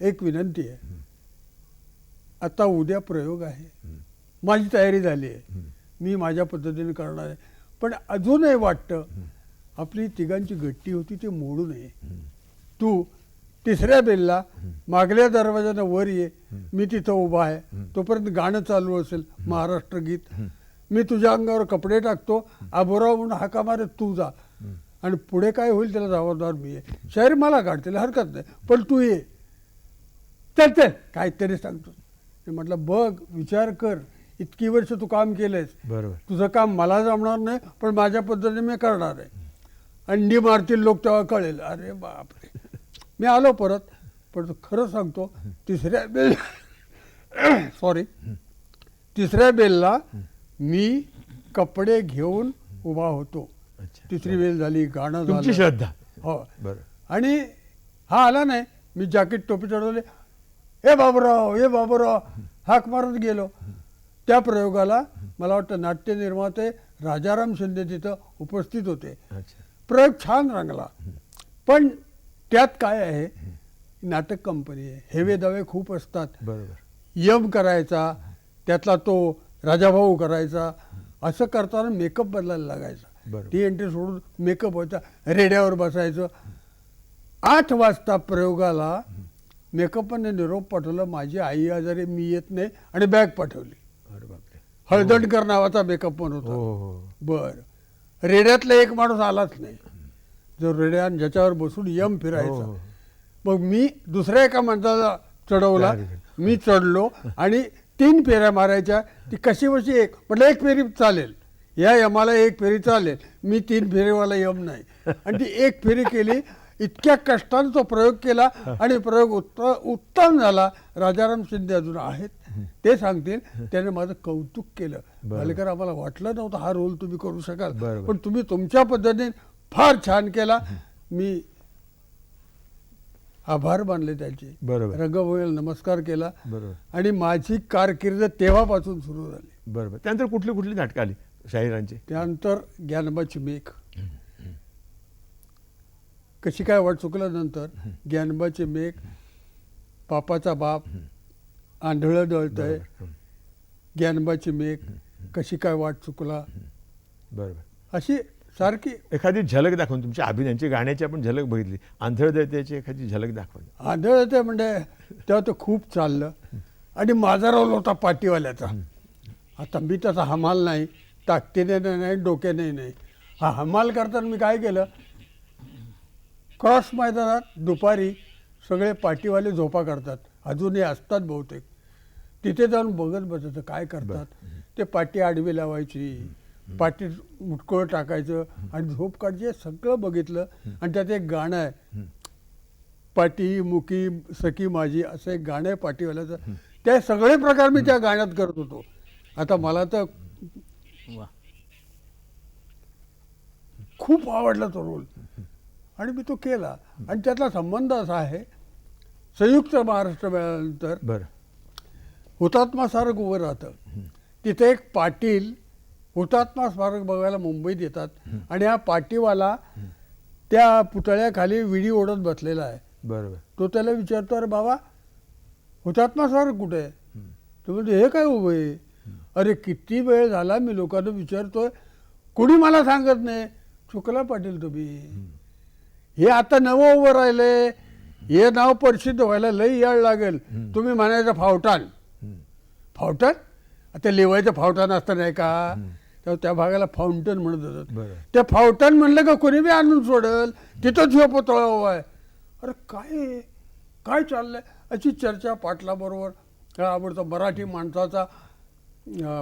एक विनंती आहे, आता उद्या प्रयोग आहे, माझी तयारी झाली आहे, मी माझ्या पद्धतीने करणार आहे, पण अजूनही वाटतं आपली तिघांची गट्टी होती ती मोडू नये. तू तिसऱ्या बेलला मागल्या दरवाजानं वर ये, मी तिथं उभा आहे, तोपर्यंत गाणं चालू असेल महाराष्ट्र गीत, मी तुझ्या अंगावर कपडे टाकतो, आबोराव म्हणून हाका मारत तू जा. आणि पुढे काय होईल त्याला जबाबदार मी आहे. शाहीर मला काढतील हरकत नाही, पण तू ये. चल चल काहीतरी सांगतो. मी म्हटलं बघ विचार कर, इतकी वर्ष तू काम केलंयस, बरोबर. तुझं काम मला जमणार नाही पण माझ्या पद्धतीने मी करणार आहे. अंडी मारतील लोक तेव्हा कळेल. अरे बापरे. मी आलो परत. पण खरं सांगतो तिसऱ्या बेल तिसऱ्या बेलला मी कपडे घेऊन उभा होतो. अच्छा. तिसरी बेल झाली, गाणं तुमची झालं. श्रद्धा. हो. बरं. आणि हा आला नाही, मी जॅकेट टोपी चढवले, ए बाबूराव हाक मारत गेलो. त्या प्रयोगाला मला वाटतं नाट्य निर्माते राजाराम शिंदे तिथं उपस्थित होते. अच्छा. प्रयोग छान रंगला. पण त्यात काय आहे, नाटक कंपनी आहे, हेवे दावे खूप असतात. बरोबर. यम करायचा, त्यातला तो राजाभाऊ करायचा, असं करताना मेकअप बदलायला लागायचा. बरोबर. ती एंट्री सोडून मेकअप व्हायचा, रेड्यावर बसायचं. 8 वाजता प्रयोगाला मेकअपने निरोप पाठवला, माझी आई आजारी, मी येत नाही, आणि बॅग पाठवली. अरे बापरे. हळदणकर नावाचा मेकअप पण हो होता. हो. बर. रेड्यातला एक माणूस आलाच नाही, जो रेड्या ज्याच्यावर बसून यम हो, फिरायचा. हो. मग मी दुसऱ्या एका माणसाला चढवला, मी चढलो आणि 3 फेऱ्या मारायच्या. ती कशी बशी एक म्हटलं, एक फेरी चालेल, या यमाला एक फेरी चालेल, मी 3 फेरीवाला यम नाही. आणि ती एक फेरी केली. इतक्या कष्टाने तो प्रयोग केला आणि प्रयोग उत्तम झाला. राजाराम शिंदे अजून आहेत, ते सांगतील. त्याने माझं कौतुक केलं. भालेकर, आम्हाला वाटलं नव्हतं हा रोल तुम्ही करू शकाल, पण तुम्ही तुमच्या पद्धतीने फार छान केला. मी आभार मानले त्याचे. बरोबर. रंगभूमीला नमस्कार केला. बरोबर. आणि माझी कारकीर्द तेव्हापासून सुरू झाली. बरोबर. त्यानंतर कुठली कुठली नाटकं आली शाहिरांची? त्यानंतर ज्ञानोबाची मेघ, कशी काय वाट चुकल्यानंतर ज्ञानोबाची मेघ, बापाचा बाप, आंधळं दळतंय, ज्ञानोबाची मेघ, कशी काय वाट चुकला, बरोबर. अशी सारखी. एखादी झलक दाखवून तुमच्या अभिनयाची, गाण्याची आपण झलक बघितली, आंधळ दैत्याची एखादी झलक दाखवून. आंधळ दळतंय म्हणजे तेव्हा ते खूप चाललं आणि माझा रोल होता पाटीवाल्याचा. आता मी तसा हमाल नाही, ताकदीने नाही, डोक्याने नाही. हा हमाल करताना मी काय केलं, क्रॉस मैदानात दुपारी सगळे पाटीवाले झोपा करतात, अजूनही असतात बहुतेक, तिथे जाऊन बघत बसायचं काय करतात. ते पाटी आडवी लावायची, पाटी मुटकळ टाकायचं आणि झोप काढायची. सगळं बघितलं. आणि त्यात एक गाणं आहे, पाटी मुकी सखी माझी, असं एक गाणं आहे पाटीवाल्याचं. ते सगळे प्रकार मी त्या गाण्यात करत होतो. आता मला तर वा. खूप आवडला तो रोल आणि मी तो केला. आणि त्यातला संबंध असा आहे, संयुक्त महाराष्ट्र मिळाल्यानंतर बरं. हुतात्मा स्मारक उभं राहतं. तिथे एक पाटील हुतात्मा स्मारक बघायला मुंबईत येतात आणि हा पाटीवाला त्या पुतळ्याखाली विडी ओढत बसलेला आहे. बरोबर. तो त्याला विचारतो, अरे बाबा हुतात्मा स्मारक कुठे आहे? तो म्हणतो, हे काय उभं आहे? अरे किती वेळ झाला मी लोकांना विचारतोय, कोणी मला सांगत नाही. चुकला पाटील तुम्ही, हे आता नवं उभं राहिले, हे नाव प्रसिद्ध व्हायला लई याळ लागेल. तुम्ही म्हणायचं फावटान. फावटान? आता लिवायचं फावटान असतं नाही का, तेव्हा त्या भागाला फाउंटन म्हणत होतात. बरं. त्या फावटान म्हणलं का कोणी बी आणून सोडेल, तिथंच ह्यो पुतळा उभा आहे. अरे काय काय चाललंय, अशी चर्चा पाटलाबरोबर. काय आवडतं मराठी माणसाचा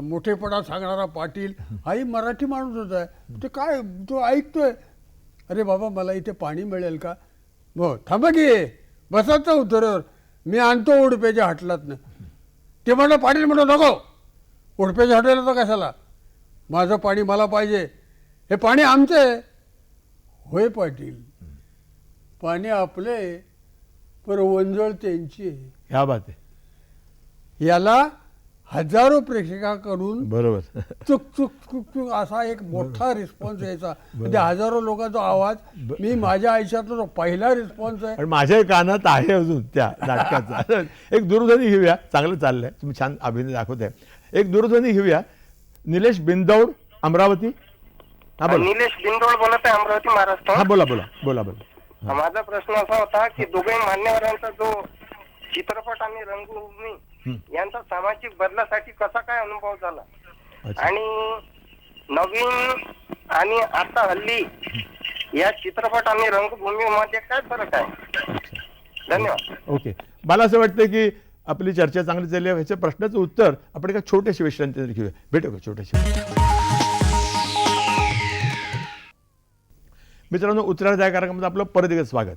मोठेपणा सांगणारा पाटील, हाही मराठी माणूस होता आहे. ते काय तो ऐकतोय, अरे बाबा मला इथे पाणी मिळेल का? हो थांबा की, बसायचं उतरवर, मी आणतो उडप्याच्या हाटलातनं. ते म्हणलं, पाटील म्हणतो नको, उडप्याच्या हाटला तर कशाला, माझं पाणी मला पाहिजे, हे पाणी आमचं आहे. होय पाटील, पाणी आपले पर वंजळ त्यांची आहे. ह्या बात आहे. याला हजारो प्रेक्षकांकडून बरोबर. चुक चुक चुक चुक असा एक मोठा रिस्पॉन्स यायचा. म्हणजे हजारो लोकांचा आवाज. मी माझ्या आयुष्यातला तो पहिला रिस्पॉन्स आहे. आणि माझ्या कानात आहे अजून त्या नाटकाचा. एक दूरध्वनी घेऊया, चांगलं चाललंय, तुम्ही छान अभिनय दाखवताय. एक दूरध्वनी घेऊया. निलेश बिंदौड, अमरावती. हा बोला. निलेश बिंदोड बोलत आहे, अमरावती, महाराष्ट्र. हा बोला बोला बोला बोला. माझा प्रश्न असा होता की दोघे मान्यवरांचा जो चित्रपट आणि रंगभूमी यांचा सामाजिक बदलासाठी कसा काय अनुभव झाला, अच्छा. आणि नवीन आणि आता हल्ली या चित्रपट आणि रंगभूमीमध्ये काय फरक आहे? धन्यवाद. ओके, मला असं वाटतं की आपली चर्चा चांगली चालली आहे. ह्याच्या प्रश्नाचं उत्तर आपण एका छोट्याशा विश्रांती घेऊया. भेटू का छोट्याशा. मित्रांनो, उत्तरार्ध या कार्यक्रमात आपलं परत एकदा स्वागत.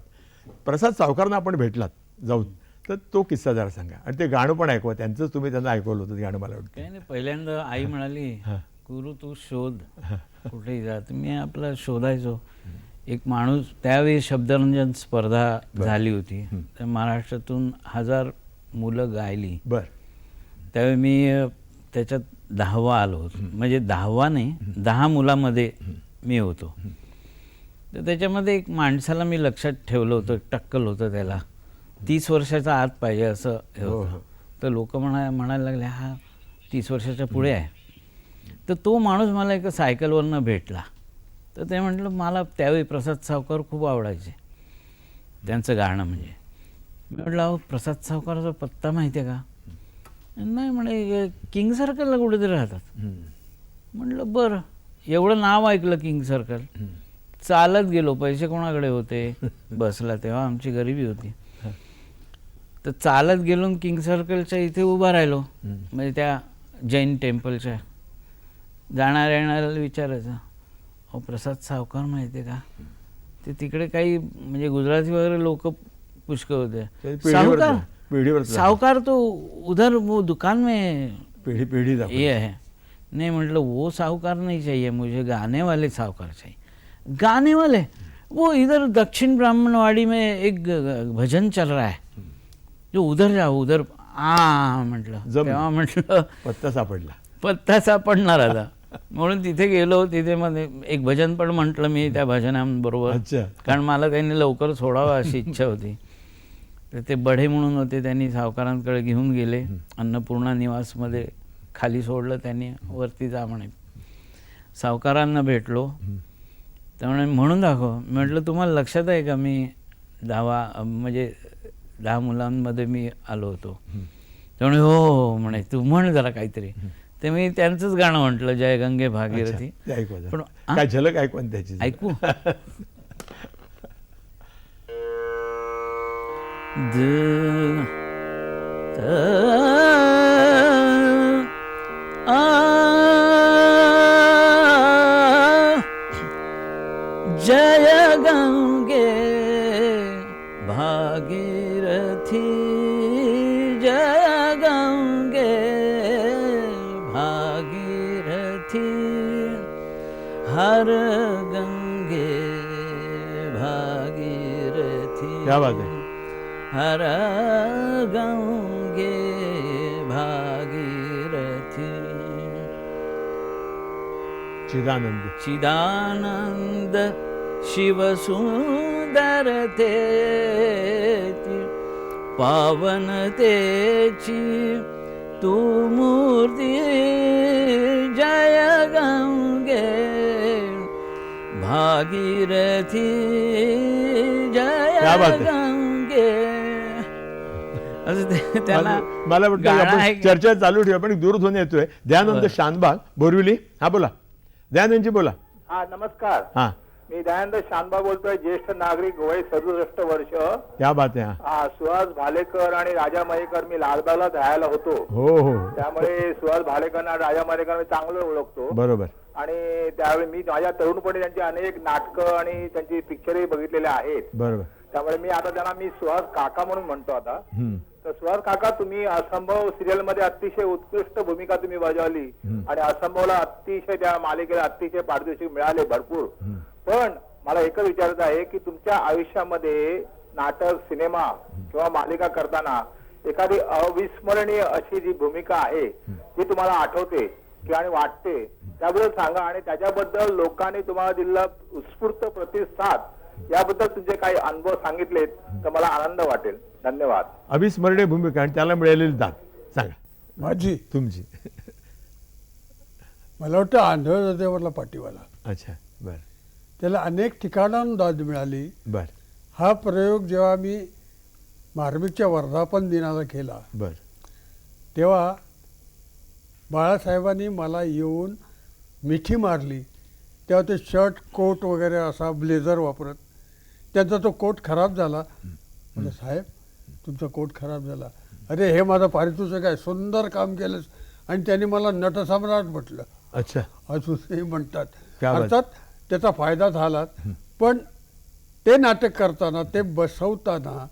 प्रसाद सावकारना आपण भेटलात जाऊन, तर तो किस्सा जरा सांगा आणि ते गाणं पण ऐकवा. त्यांचंच तुम्ही त्यांना ऐकवलं होतं ते गाणं, मला वाटतं. काही नाही, पहिल्यांदा आई म्हणाली गुरु तू शोध कुठेही जात. मी आपला शोधायचो. एक माणूस, त्यावेळी शब्दरंजन स्पर्धा झाली होती, तर महाराष्ट्रातून 1000 मुलं गायली. बर. त्यावेळी मी त्याच्यात 10वा आलो होतो. म्हणजे 10वा नाही, 10 मुलामध्ये मी होतो. तर त्याच्यामध्ये एक माणसाला मी लक्षात ठेवलं होतं, टक्कल होतं त्याला, 30 वर्षाचा आत पाहिजे असं हे होतं. तर लोक म्हणायला लागले हा 30 वर्षाच्या पुढे आहे. तर तो माणूस मला एका सायकलवरनं भेटला. तर ते म्हटलं, मला त्यावेळी प्रसाद सावकार खूप आवडायचे, त्यांचं गाणं म्हणजे. मी म्हटलं, अहो प्रसाद सावकाराचा पत्ता माहिती आहे का? नाही म्हणे, किंग सर्कलला कुठेतरी राहतात. म्हटलं बरं. एवढं नाव ऐकलं किंग सर्कल, चालत गेलो. पैसे कोणाकडे होते बसला, तेव्हा आमची गरिबी होती. तर चालत गेलो, किंग सर्कलच्या इथे उभा राहिलो, म्हणजे त्या जैन टेम्पलच्या. जाणाऱ्या येणाऱ्याला विचारायचं, अहो प्रसाद सावकार माहिती आहे का? ते तिकडे काही म्हणजे गुजराती वगैरे लोक पुष्कळ होते. सावकार, सावकार तो उधर वो दुकान में पिढी ये है. नहीं, म्हटलं वो साहूकार नहीं चाहिए मुझे, गाने वाले साहूकार चाहिए. गाने वाले? वो इधर दक्षिण ब्राह्मणवाड़ी में एक भजन चल रहा है, जो उधर जाओ उधर. म्हटलं, तेव्हा म्हटलं पत्ता सापडणार आता. म्हणून तिथे गेलो. तिथे मध्ये एक भजन पण म्हटलं मी त्या भजनाबरोबर, कारण मला त्यांनी लवकर सोडावं अशी इच्छा होती. तर ते बढे म्हणून होते, त्यांनी सावकारांकडे घेऊन गेले. अन्नपूर्णा निवासमध्ये खाली सोडलं त्यांनी, वरती जा म्हणे. सावकारांना भेटलो. त्यामुळे म्हणून दाखव. म्हटलं, तुम्हाला लक्षात आहे का मी 10 मुलांमध्ये मी आलो होतो? त्यामुळे हो म्हणे, तू म्हण जरा काहीतरी. ते मी त्यांचंच गाणं म्हटलं, जय गंगे भागीरथी. पण काय झलक ऐकू त्याची, ऐकू. जय गंगे भागीरथी, जय गंगे भागीरथी, हर गंगे भागीरथी. क्या बात है. हर गंगे भागीरथी. चिदानंद चिदानंद शिव सुंदर तेची, पावन तेची तू मूर्ती. जय गंगे भागीरथी, जय गंगे. असं त्याला मला वाटतं आपण चर्चा चालू ठेवू. पण दूरध्वनी येतोय. दयानंद शानबाग, बोरिवली. हा बोला दयानंदजी, बोला. हा नमस्कार. हा, मी दयानंद शानबाग बोलतोय, ज्येष्ठ नागरिक, वय 67 वर्ष. क्या बात आहे. हा, सुहास भालेकर आणि राजा मयेकर, मी लालबागला राहायला होतो. हो हो, त्यामुळे सुहास भालेकर आणि राजा मयेकर मी चांगलं ओळखतो. बरोबर. आणि त्यावेळी मी माझ्या तरुणपणी त्यांची अनेक नाटकं आणि त्यांची पिक्चरही बघितलेले आहेत. बरोबर. त्यामुळे मी आता त्यांना मी सुहास काका म्हणून म्हणतो आता. तर सुहास काका, तुम्ही असंभव सिरियल मध्ये अतिशय उत्कृष्ट भूमिका तुम्ही बजावली आणि असंभवला अतिशय, त्या मालिकेला अतिशय पारितोषिक मिळाले भरपूर. पण मला एकच विचारायचं आहे की तुमच्या आयुष्यामध्ये नाटक, सिनेमा किंवा मालिका करताना एखादी अविस्मरणीय अशी जी भूमिका आहे जी तुम्हाला आठवते आणि वाटते, त्याबद्दल सांगा. आणि त्याच्याबद्दल लोकांनी तुम्हाला दिलेला उत्स्फूर्त प्रतिसाद, याबद्दल तुमचे काही अनुभव सांगितलेत तर मला आनंद वाटेल. धन्यवाद. अविस्मरणीय भूमिका आणि त्याला मिळालेली दाद सांगा. माझी, तुमची. मला वाटतं आंध्रदेवाला पाठीवाला. अच्छा, बर. त्याला अनेक ठिकाणाहून दाद मिळाली. बर. हा प्रयोग जेव्हा मी मार्मिकच्या वर्धापन दिनाला केला, बर, तेव्हा बाळासाहेबांनी मला येऊन मिठी मारली तेव्हा ते शर्ट कोट वगैरे असा ब्लेझर वापरत. त्यांचा तो कोट खराब झाला. म्हणजे साहेब तुमचा कोट खराब झाला. अरे हे माझं पारितोषिक आहे, सुंदर काम केलंस. आणि त्यांनी मला नटसम्राट म्हटलं. अच्छा. अजूनही म्हणतात. क्या बात. अर्थात त्याचा फायदा झाला. पण ते नाटक करताना, ते बसवताना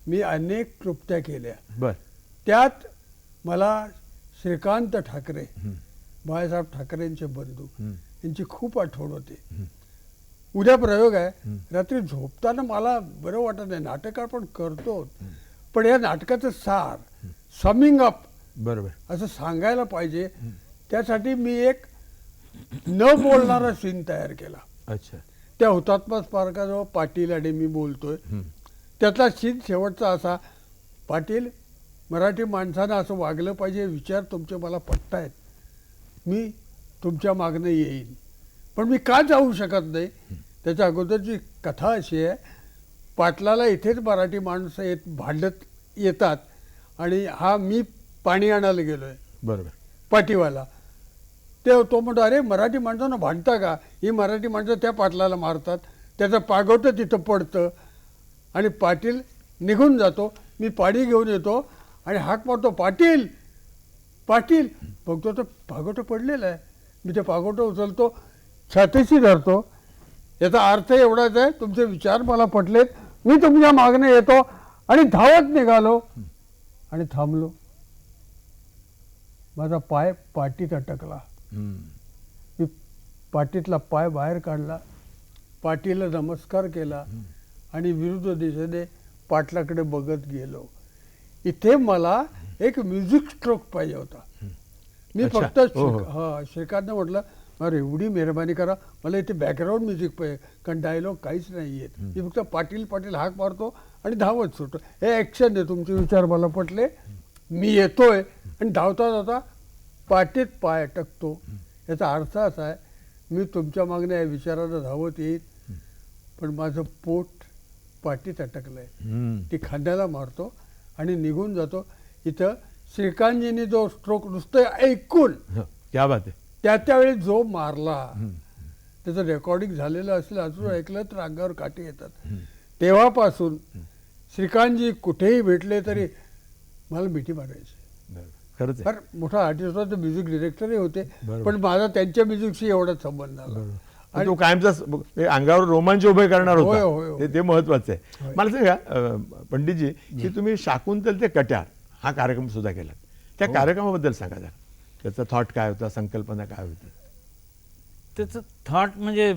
मी अनेक क्लृप्त्या केल्या. बर. त्यात मला श्रीकांत ठाकरे, बाळासाहेब ठाकरेंचे बंधू, यांची खूप आठवण होते. उद्या प्रयोग आहे. रात्री झोपताना मला बरं वाटत नाही. नाटक आपण करतो, पण या नाटकाचं सार, समिंग अप बरोबर असं सांगायला पाहिजे. त्यासाठी मी एक न बोलणारा सीन तयार केला. अच्छा. त्या हुतात्मा स्मारकाजवळ पाटील आणि मी बोलतोय. त्यातला सीन शेवटचा असा, पाटील मराठी माणसानं असं वागलं पाहिजे, विचार तुमचे मला पटतायत, मी तुमच्या मागणं येईन, पण मी का जाऊ शकत नाही. त्याच्या अगोदरची कथा अशी आहे, पाटलाला इथेच मराठी माणसं भांडत येतात आणि मी पाणी आणायला गेलोय, बरोबर, पाटीवाला. तो म्हणतो, अरे मराठी माणसांना भांडता का, ही मराठी माणसं त्या पाटलाला मारतात. त्याचं पागोटं तिथं पडतं आणि पाटील निघून जातो. मी पाणी घेऊन येतो आणि हाक मारतो, पाटील पाटील. बघतो तर पागोटं पडलेलं आहे. मी ते पागोटं उचलतो, छातीशी धरतो. याचा अर्थ एवढाच आहे, तुमचे विचार मला पटलेत, मी तुमच्या मागणं येतो. आणि धावत निघालो आणि थांबलो. माझा पाय पाटीत अटकला. मी पाटीतला पाय बाहेर काढला, पाटीला नमस्कार केला आणि विरुद्ध दिशेने पाटलाकडे बघत गेलो. इथे मला एक म्युझिक स्ट्रोक पाहिजे होता. मी अच्छा. फक्त हो, हो. श्रीकांतने म्हटलं, अरे एवढी मेहरबानी करा, मला इथे बॅकग्राऊंड म्युझिक पाहिजे, कारण डायलॉग काहीच नाही येत. मी फक्त पाटील पाटील हाक मारतो आणि धावत सुटतो. हे ॲक्शन आहे, तुमचे विचार मला पटले, मी येतोय. आणि धावता धावता पाटीत पाय अटकतो. याचा अर्थ असा आहे, मी तुमच्या मागण्या या विचारानं धावत येईल, पण माझं पोट पाटीत अटकलं आहे. ती खांद्याला मारतो आणि निघून जातो. इथं श्रीकांतजींनी जो स्ट्रोक नुसतं ऐकून, क्या बात आहे, त्यावेळी जो मारला, त्याचं रेकॉर्डिंग झालेलं असलं, अजून ऐकलं तर अंगावर काटे येतात. तेव्हापासून श्रीकांतजी कुठेही भेटले तरी मला मिठी मारायची. खरंच आहे. फार मोठा आर्टिस्ट होता, म्युझिक डिरेक्टरही होते, बरोबर. पण माझा त्यांच्या म्युझिकशी एवढाच संबंध आला. आणि तो कायमचा अंगावर रोमांच उभे करणार होय, होता. होय, होय. ते महत्वाचं आहे. होय. मला सांगा पंडितजी, की तुम्ही शाकुंतल ते कट्यार हा कार्यक्रम सुद्धा केला. त्या कार्यक्रमाबद्दल सांगा जरा. त्याचा थॉट काय होता, संकल्पना काय होती? त्याचं थॉट म्हणजे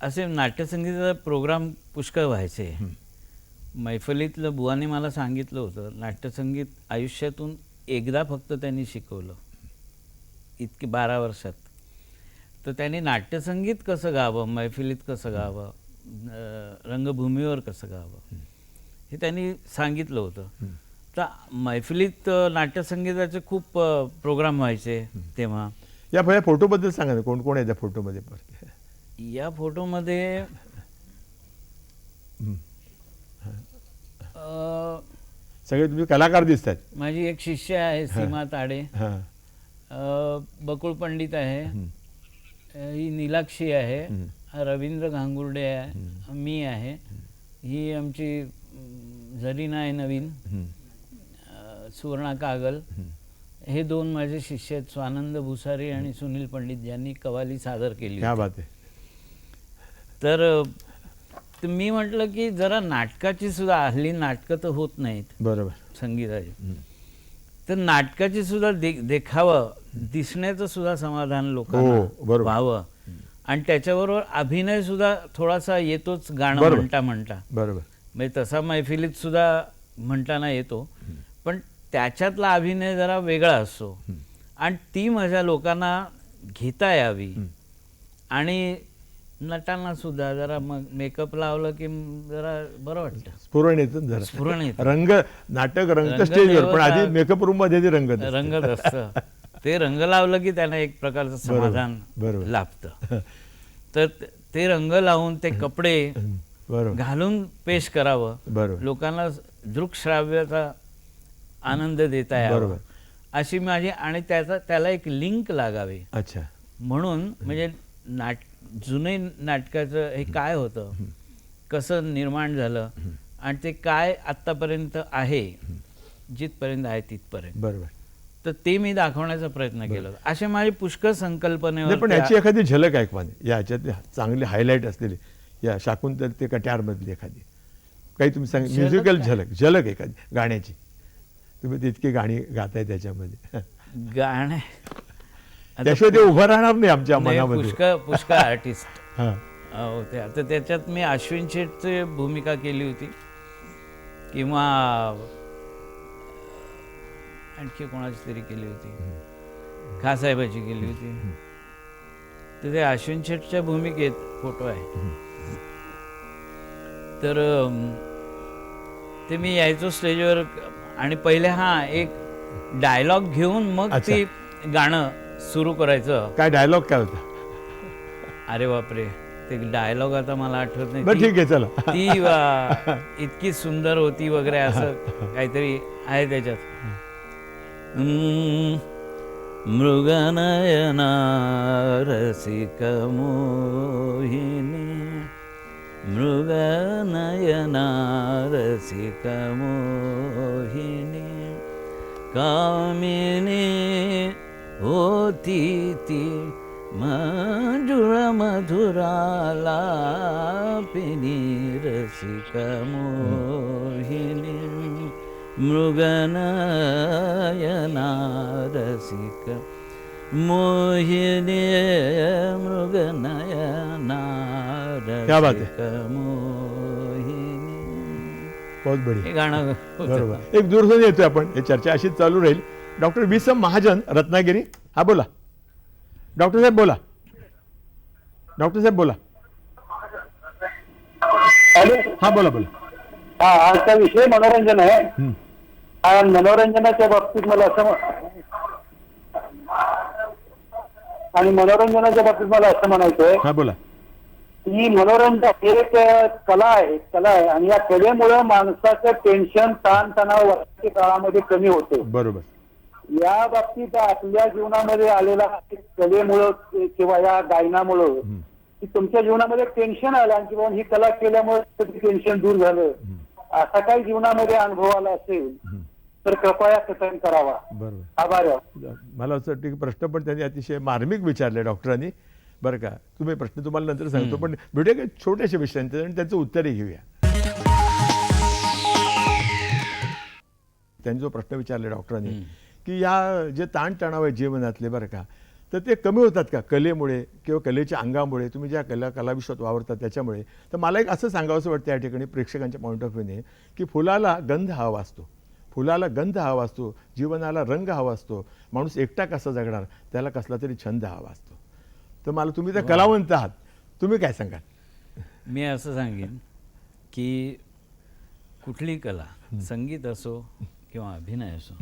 असे नाट्यसंगीताचा प्रोग्राम पुष्कळ व्हायचे. मैफलीतलं बुवाने मला सांगितलं होतं, नाट्यसंगीत आयुष्यातून एकदा फक्त त्यांनी शिकवलं, इतकी 12 वर्षात. तर त्यांनी नाट्यसंगीत कसं गावं, मैफिलीत कसं गावं, रंगभूमीवर कसं गावं, हे त्यांनी सांगितलं होतं. तर मैफिलीत नाट्यसंगीताचे खूप प्रोग्राम व्हायचे तेव्हा. या पहिल्या फोटोबद्दल सांगा ना, कोण कोण आहे त्या फोटोमध्ये? या फोटोमध्ये सगळे तुम्ही कलाकार दिसत आहेत. माझी एक शिष्य आहे सीमा ताडे, हां. बकुळ पंडित आहे, ही नीलाक्षी आहे, हा रवींद्र घांगुर्डे आहे, मी आहे, ही आमची झरीना आहे नवीन, सुवर्णा कागल. हे 2 माझे शिष्य आहेत, स्वानंद भुसारी आणि सुनील पंडित, ज्यांनी कवाली सादर केली. क्या बात आहे. तर मी म्हटलं की जरा नाटकाची सुद्धा, हल्ली नाटकं तर होत नाहीत बरोबर, संगीताची, तर नाटकाची सुद्धा देखावं, दिसण्याचं सुद्धा समाधान लोकांना बरोबर. व्हावं. आणि त्याच्याबरोबर अभिनय सुद्धा थोडासा येतोच, गाणं बरोबर. म्हणता म्हणता. बरोबर. म्हणजे तसा मैफिलीत सुद्धा म्हणताना येतो, पण त्याच्यातला अभिनय जरा वेगळा असतो. आणि ती मजा लोकांना घेता यावी. आणि नटांना सुद्धा जरा मग मेकअप लावलं की जरा बरं वाटतं, स्फुरण येतं जरा. स्फुरण येतं. रंग नाटक रंगत स्टेजवर, पण आधी मेकअप रूम मध्ये ते रंगत असतं. रंगत असतं. ते रंग लावलं की त्यांना एक प्रकारचं समाधान बरोबर. लाभतं. तर ते रंग लावून ते कपडे बरोबर घालून पेश करावं, बरोबर. लोकांना दृकश्राव्याचा आनंद देता यावा, बरोबर. अशी माझी. आणि त्याला एक लिंक लागावी अच्छा. म्हणून, म्हणजे जुने नाटकाचं हे काय होतं, कसं निर्माण झालं आणि ते काय आत्तापर्यंत आहे, जिथपर्यंत आहे तिथपर्यंत, बरोबर. तर ते मी दाखवण्याचा प्रयत्न केला होता. असे माझे पुष्कळ नाही, संकल्पनेवर पण याची एखादी झलक ऐकवाने याच्यात चांगली हायलाईट असलेली या शाकुंतल ते कट्यारमधली एखादी काही तुम्ही सांग, झलक म्युझिकल काय? झलक एखादी गाण्याची, तुम्ही तितकी गाणी गाताय त्याच्यामध्ये गाणे त्याशिवाय ते उभं राहणार नाही आमच्या नाही, मनामध्ये. पुष्कळ आर्टिस्ट हां होते. आता त्याच्यात मी अश्विन शेठची भूमिका केली होती किंवा आणखी कोणाची तरी केली होती, खासाहेबाची केली होती. तर ते अश्विन शेठच्या भूमिकेत फोटो आहे. तर ते मी यायचो स्टेजवर आणि पहिले एक डायलॉग घेऊन मग अच्छा. ते गाणं सुरू करायचं. काय डायलॉग काय होता? अरे बापरे, ते डायलॉग आता मला आठवत नाही. बरं ठीक आहे चला. ती इतकी सुंदर होती वगैरे असं काहीतरी आहे त्याच्यात. मृगनयना रसिक मोहिनी, मृगनयना रसिक मोहिनी, कामिनी होती ती मंजुळ मधुरालापिनी, रसिक मोहिनी, मृगनयना रसिक मोहिनी, मृगनयना क्या बात है. रसिक मोहिनी. बहुत बढिया. हे गाणं होतं. बरोबर. एक दूरध्वनी येतोय, आपण ही चर्चा अशीच चालू राहील. डॉक्टर विसम महाजन, रत्नागिरी. हा बोला डॉक्टर साहेब, बोला डॉक्टर साहेब, बोला. हा बोला बोला. हा, आजचा विषय मनोरंजन आहे. आणि मनोरंजनाच्या बाबतीत मला असं म्हणायचंय हा बोला. की मनोरंजन हे एक कला आहे आणि या कलेमुळे माणसाचं टेन्शन, ताणतणाव वर्षाच्या काळामध्ये कमी होते. बरोबर. या बाबतीत आपल्या जीवनामध्ये आलेला कलेमुळं किंवा या गायनामुळं की तुमच्या जीवनामध्ये टेन्शन आलं आणि किंवा ही कला केल्यामुळे टेन्शन दूर झालं, असा काही जीवनामध्ये अनुभव आला असेल तर कृपया कथन करावा. बरोबर. आभार. मला असं वाटतं की प्रश्न पण त्यांनी अतिशय मार्मिक विचारले डॉक्टरांनी. बरं का, तुम्ही प्रश्न तुम्हाला नंतर सांगतो, पण भेटूया काही छोट्याशा विषयांचं आणि त्याचं उत्तरही घेऊया. त्यांनी जो प्रश्न विचारले डॉक्टरांनी की या जे ताणतणाव आहे जीवनातले, बरं का, तर ते कमी होतात का कलेमुळे किंवा कलेच्या अंगामुळे, तुम्ही ज्या कलाविश्वात वावरतात त्याच्यामुळे? तर मला एक असं सांगावंसं वाटतं या ठिकाणी प्रेक्षकांच्या पॉईंट ऑफ व्ह्यूने की फुलाला गंध हवा असतो, फुलाला गंध हवा असतो, जीवनाला रंग हवा असतो. माणूस एकटा कसा जगणार, त्याला कसला तरी छंद हवा असतो. तर मला, तुम्ही तर कलावंत आहात, तुम्ही काय सांगाल? मी असं सांगेन की कुठली कला, संगीत असो किंवा अभिनय असो,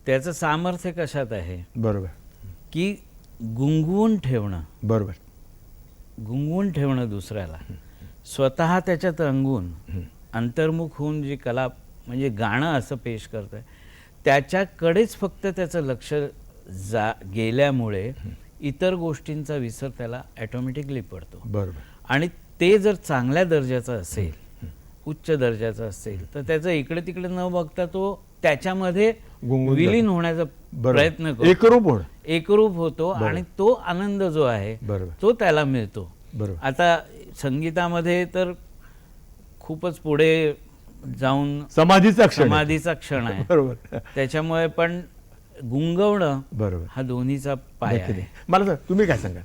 त्याचं सामर्थ्य कशात आहे? बरोबर. की गुंगवून ठेवणं, बरोबर, गुंगवून ठेवणं दुसऱ्याला, स्वतः त्याच्यात रंगून अंतर्मुख होऊन जी कला म्हणजे गाणं असं पेश करत आहे, त्याच्याकडेच फक्त त्याचं लक्ष गेल्यामुळे इतर गोष्टींचा विसर त्याला ॲटोमॅटिकली पडतो. बरोबर. आणि ते जर चांगल्या दर्जाचं असेल, उच्च दर्जाचं असेल, तर त्याचं इकडे तिकडे न बघता तो त्याच्यामध्ये गुंगून विलीन जातो. होण्याचा बरोबर. प्रयत्न करतो, एकरूप होणं. एकरूप होतो बरोबर. आणि तो आनंद जो आहे बरोबर. तो त्याला मिळतो. बरोबर. आता संगीतामध्ये तर खूपच पुढे जाऊन समाधीचा क्षण आहे. समाधीचा क्षण आहे. बरोबर. त्याच्यामुळे पण गुंगवणं बरोबर. हा दोन्हीचा पाय नक्की आहे. नाही. मला सांग, तुम्ही काय सांगाल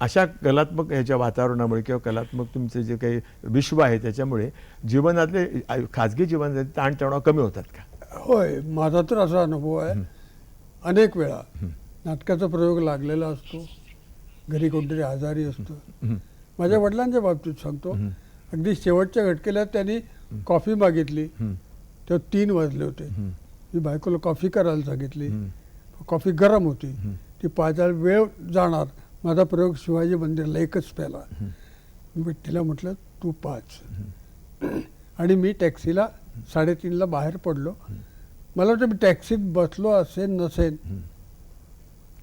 अशा कलात्मक ह्याच्या वातावरणामुळे किंवा कलात्मक तुमचे जे काही विश्व आहे त्याच्यामुळे जीवनातले खाजगी जीवनातले ताणतणाव कमी होतात का? होय, माझा तर असा अनुभव आहे. अनेक वेळा नाटकाचा प्रयोग लागलेला असतो, घरी कोणतरी आजारी असतं. माझ्या वडिलांच्या बाबतीत सांगतो, अगदी शेवटच्या घटकेला त्यांनी कॉफी मागितली, तेव्हा 3 वाजले होते. मी बायकोला कॉफी करायला सांगितली, कॉफी गरम होती, ती पाजायला वेळ जाणार. माझा प्रयोग शिवाजी मंदिरला एकच प्याला. मी तिला म्हटलं तू पाच, आणि मी टॅक्सीला 3:30ला बाहेर पडलो. मला वाटतं मी टॅक्सीत बसलो असेल नसेल,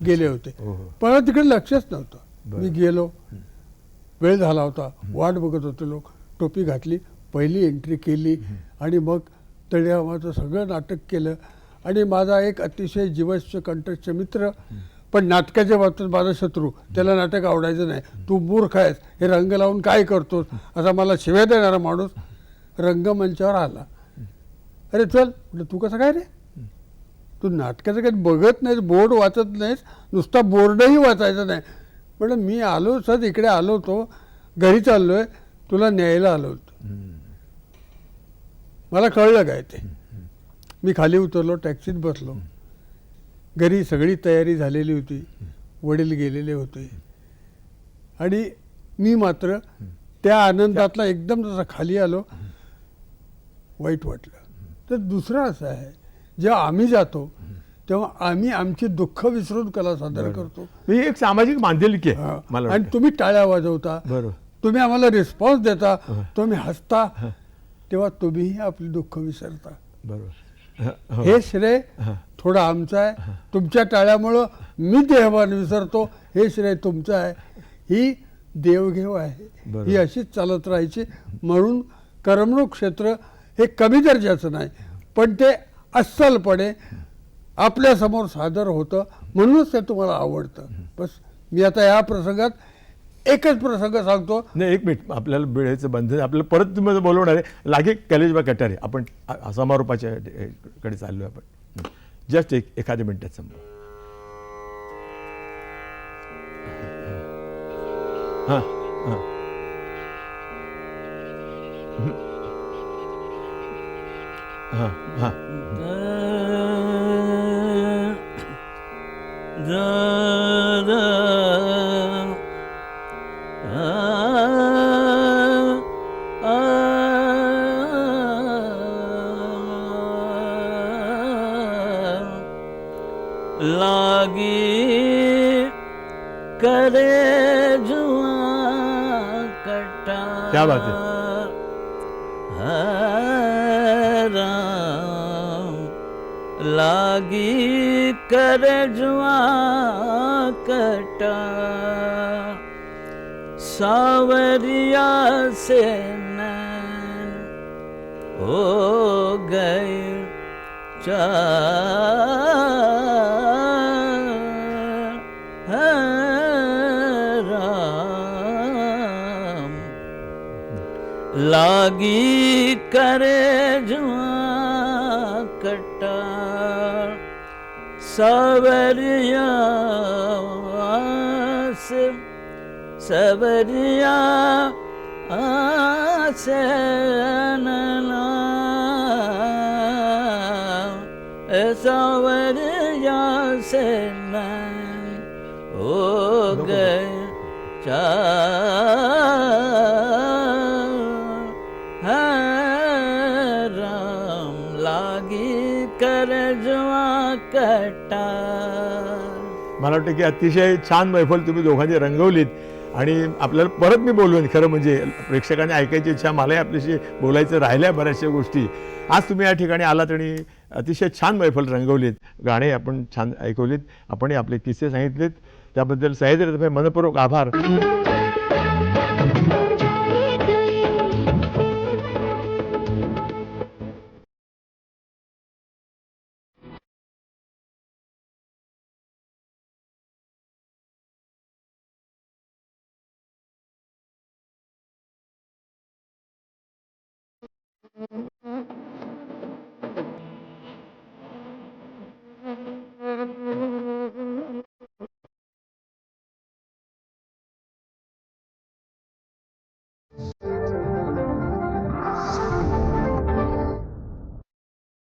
गेले होते. मला तिकडे लक्षच नव्हतं. मी गेलो, वेळ झाला होता, वाट बघत होते लोक, टोपी घातली, पहिली एंट्री केली आणि मग तळेगावाचं सगळं नाटक केलं. आणि माझा एक अतिशय जीवस्य कंठस्थ मित्र, पण नाटकाच्या बाबतीत माझा शत्रू, त्याला नाटक आवडायचं नाही. तू मूर्ख आहेस, हे रंग लावून काय करतोस, असा मला शिव्या देणारा माणूस रंगमंचावर आला. अरे चल म्हटलं, तू कसं काय रे, तू नाटकाचं काही बघत नाहीस, बोर्ड वाचत नाहीस, नुसता बोर्डही वाचायचा नाही. म्हटलं मी आलो सर, इकडे आलो होतो, घरी चाललोय, तुला न्यायला आलो होतो. मला कळलं काय ते. मी खाली उतरलो, टॅक्सीत बसलो. घरी सगळी तयारी झालेली होती, वडील गेलेले होते आणि मी मात्र त्या आनंदातला एकदम जसा खाली आलो, वाईट वाटलं. तर दुसरं असं आहे, जेव्हा आम्ही जातो तेव्हा आम्ही आमची दुःख विसरून कला सादर करतो. ही एक सामाजिक बांधिलकी आहे हा. मला आणि वाटतं. तुम्ही टाळ्या वाजवता, बरोबर. तुम्ही आम्हाला रिस्पॉन्स देता, तुम्ही हसता, तेव्हा तुम्हीही आपली दुःख विसरता. बरोबर. हो. हे श्रेय थोडं आमचं आहे. तुमच्या टाळ्यामुळं मी देहभान विसरतो, हे श्रेय तुमचं आहे. ही देवघेव आहे, बरोबर. ही अशीच चालत राहायची. म्हणून करमणूक क्षेत्र हे कमी दर्जाचं नाही, पण ते अस्सलपणे आपल्यासमोर सादर होतं, म्हणूनच ते तुम्हाला आवडतं. बस मी आता या प्रसंगात एकच प्रसंग सांगतो. नाही, एक मिनिट, आपल्याला वेळेचं बंधन, आपल्याला परत तुम्ही बोलवणार आहे. लागे कैलासबा कटारे, आपण समारोपाच्या कडे चाललो आहे. आपण जस्ट एखाद्या मिनिटात संपू. हां हां हां हां लागी करे जुआ कटा. क्या बात है. राम लागी करे जुआ कटा, सावरिया से नैन हो गए राम लागी करे जुआ कटा, सवरिया से सवरिया से नैना, सावरिया से नैन हो गए राम लागी कर जुआ कटा. मला वाटतं की अतिशय छान मैफल तुम्ही दोघांनी रंगवलीत. आणि आपल्याला परत मी बोलवेन, खरं म्हणजे प्रेक्षकांनी ऐकायची इच्छा, मलाही आपल्याशी बोलायचं राहिल्या बऱ्याचशा गोष्टी. आज तुम्ही या ठिकाणी आलात आणि अतिशय छान मैफल रंगवलीत, गाणे आपण छान ऐकवलीत, आपण आपले किस्से सांगितलेत, त्याबद्दल सह्याद्री मनपूर्वक आभार.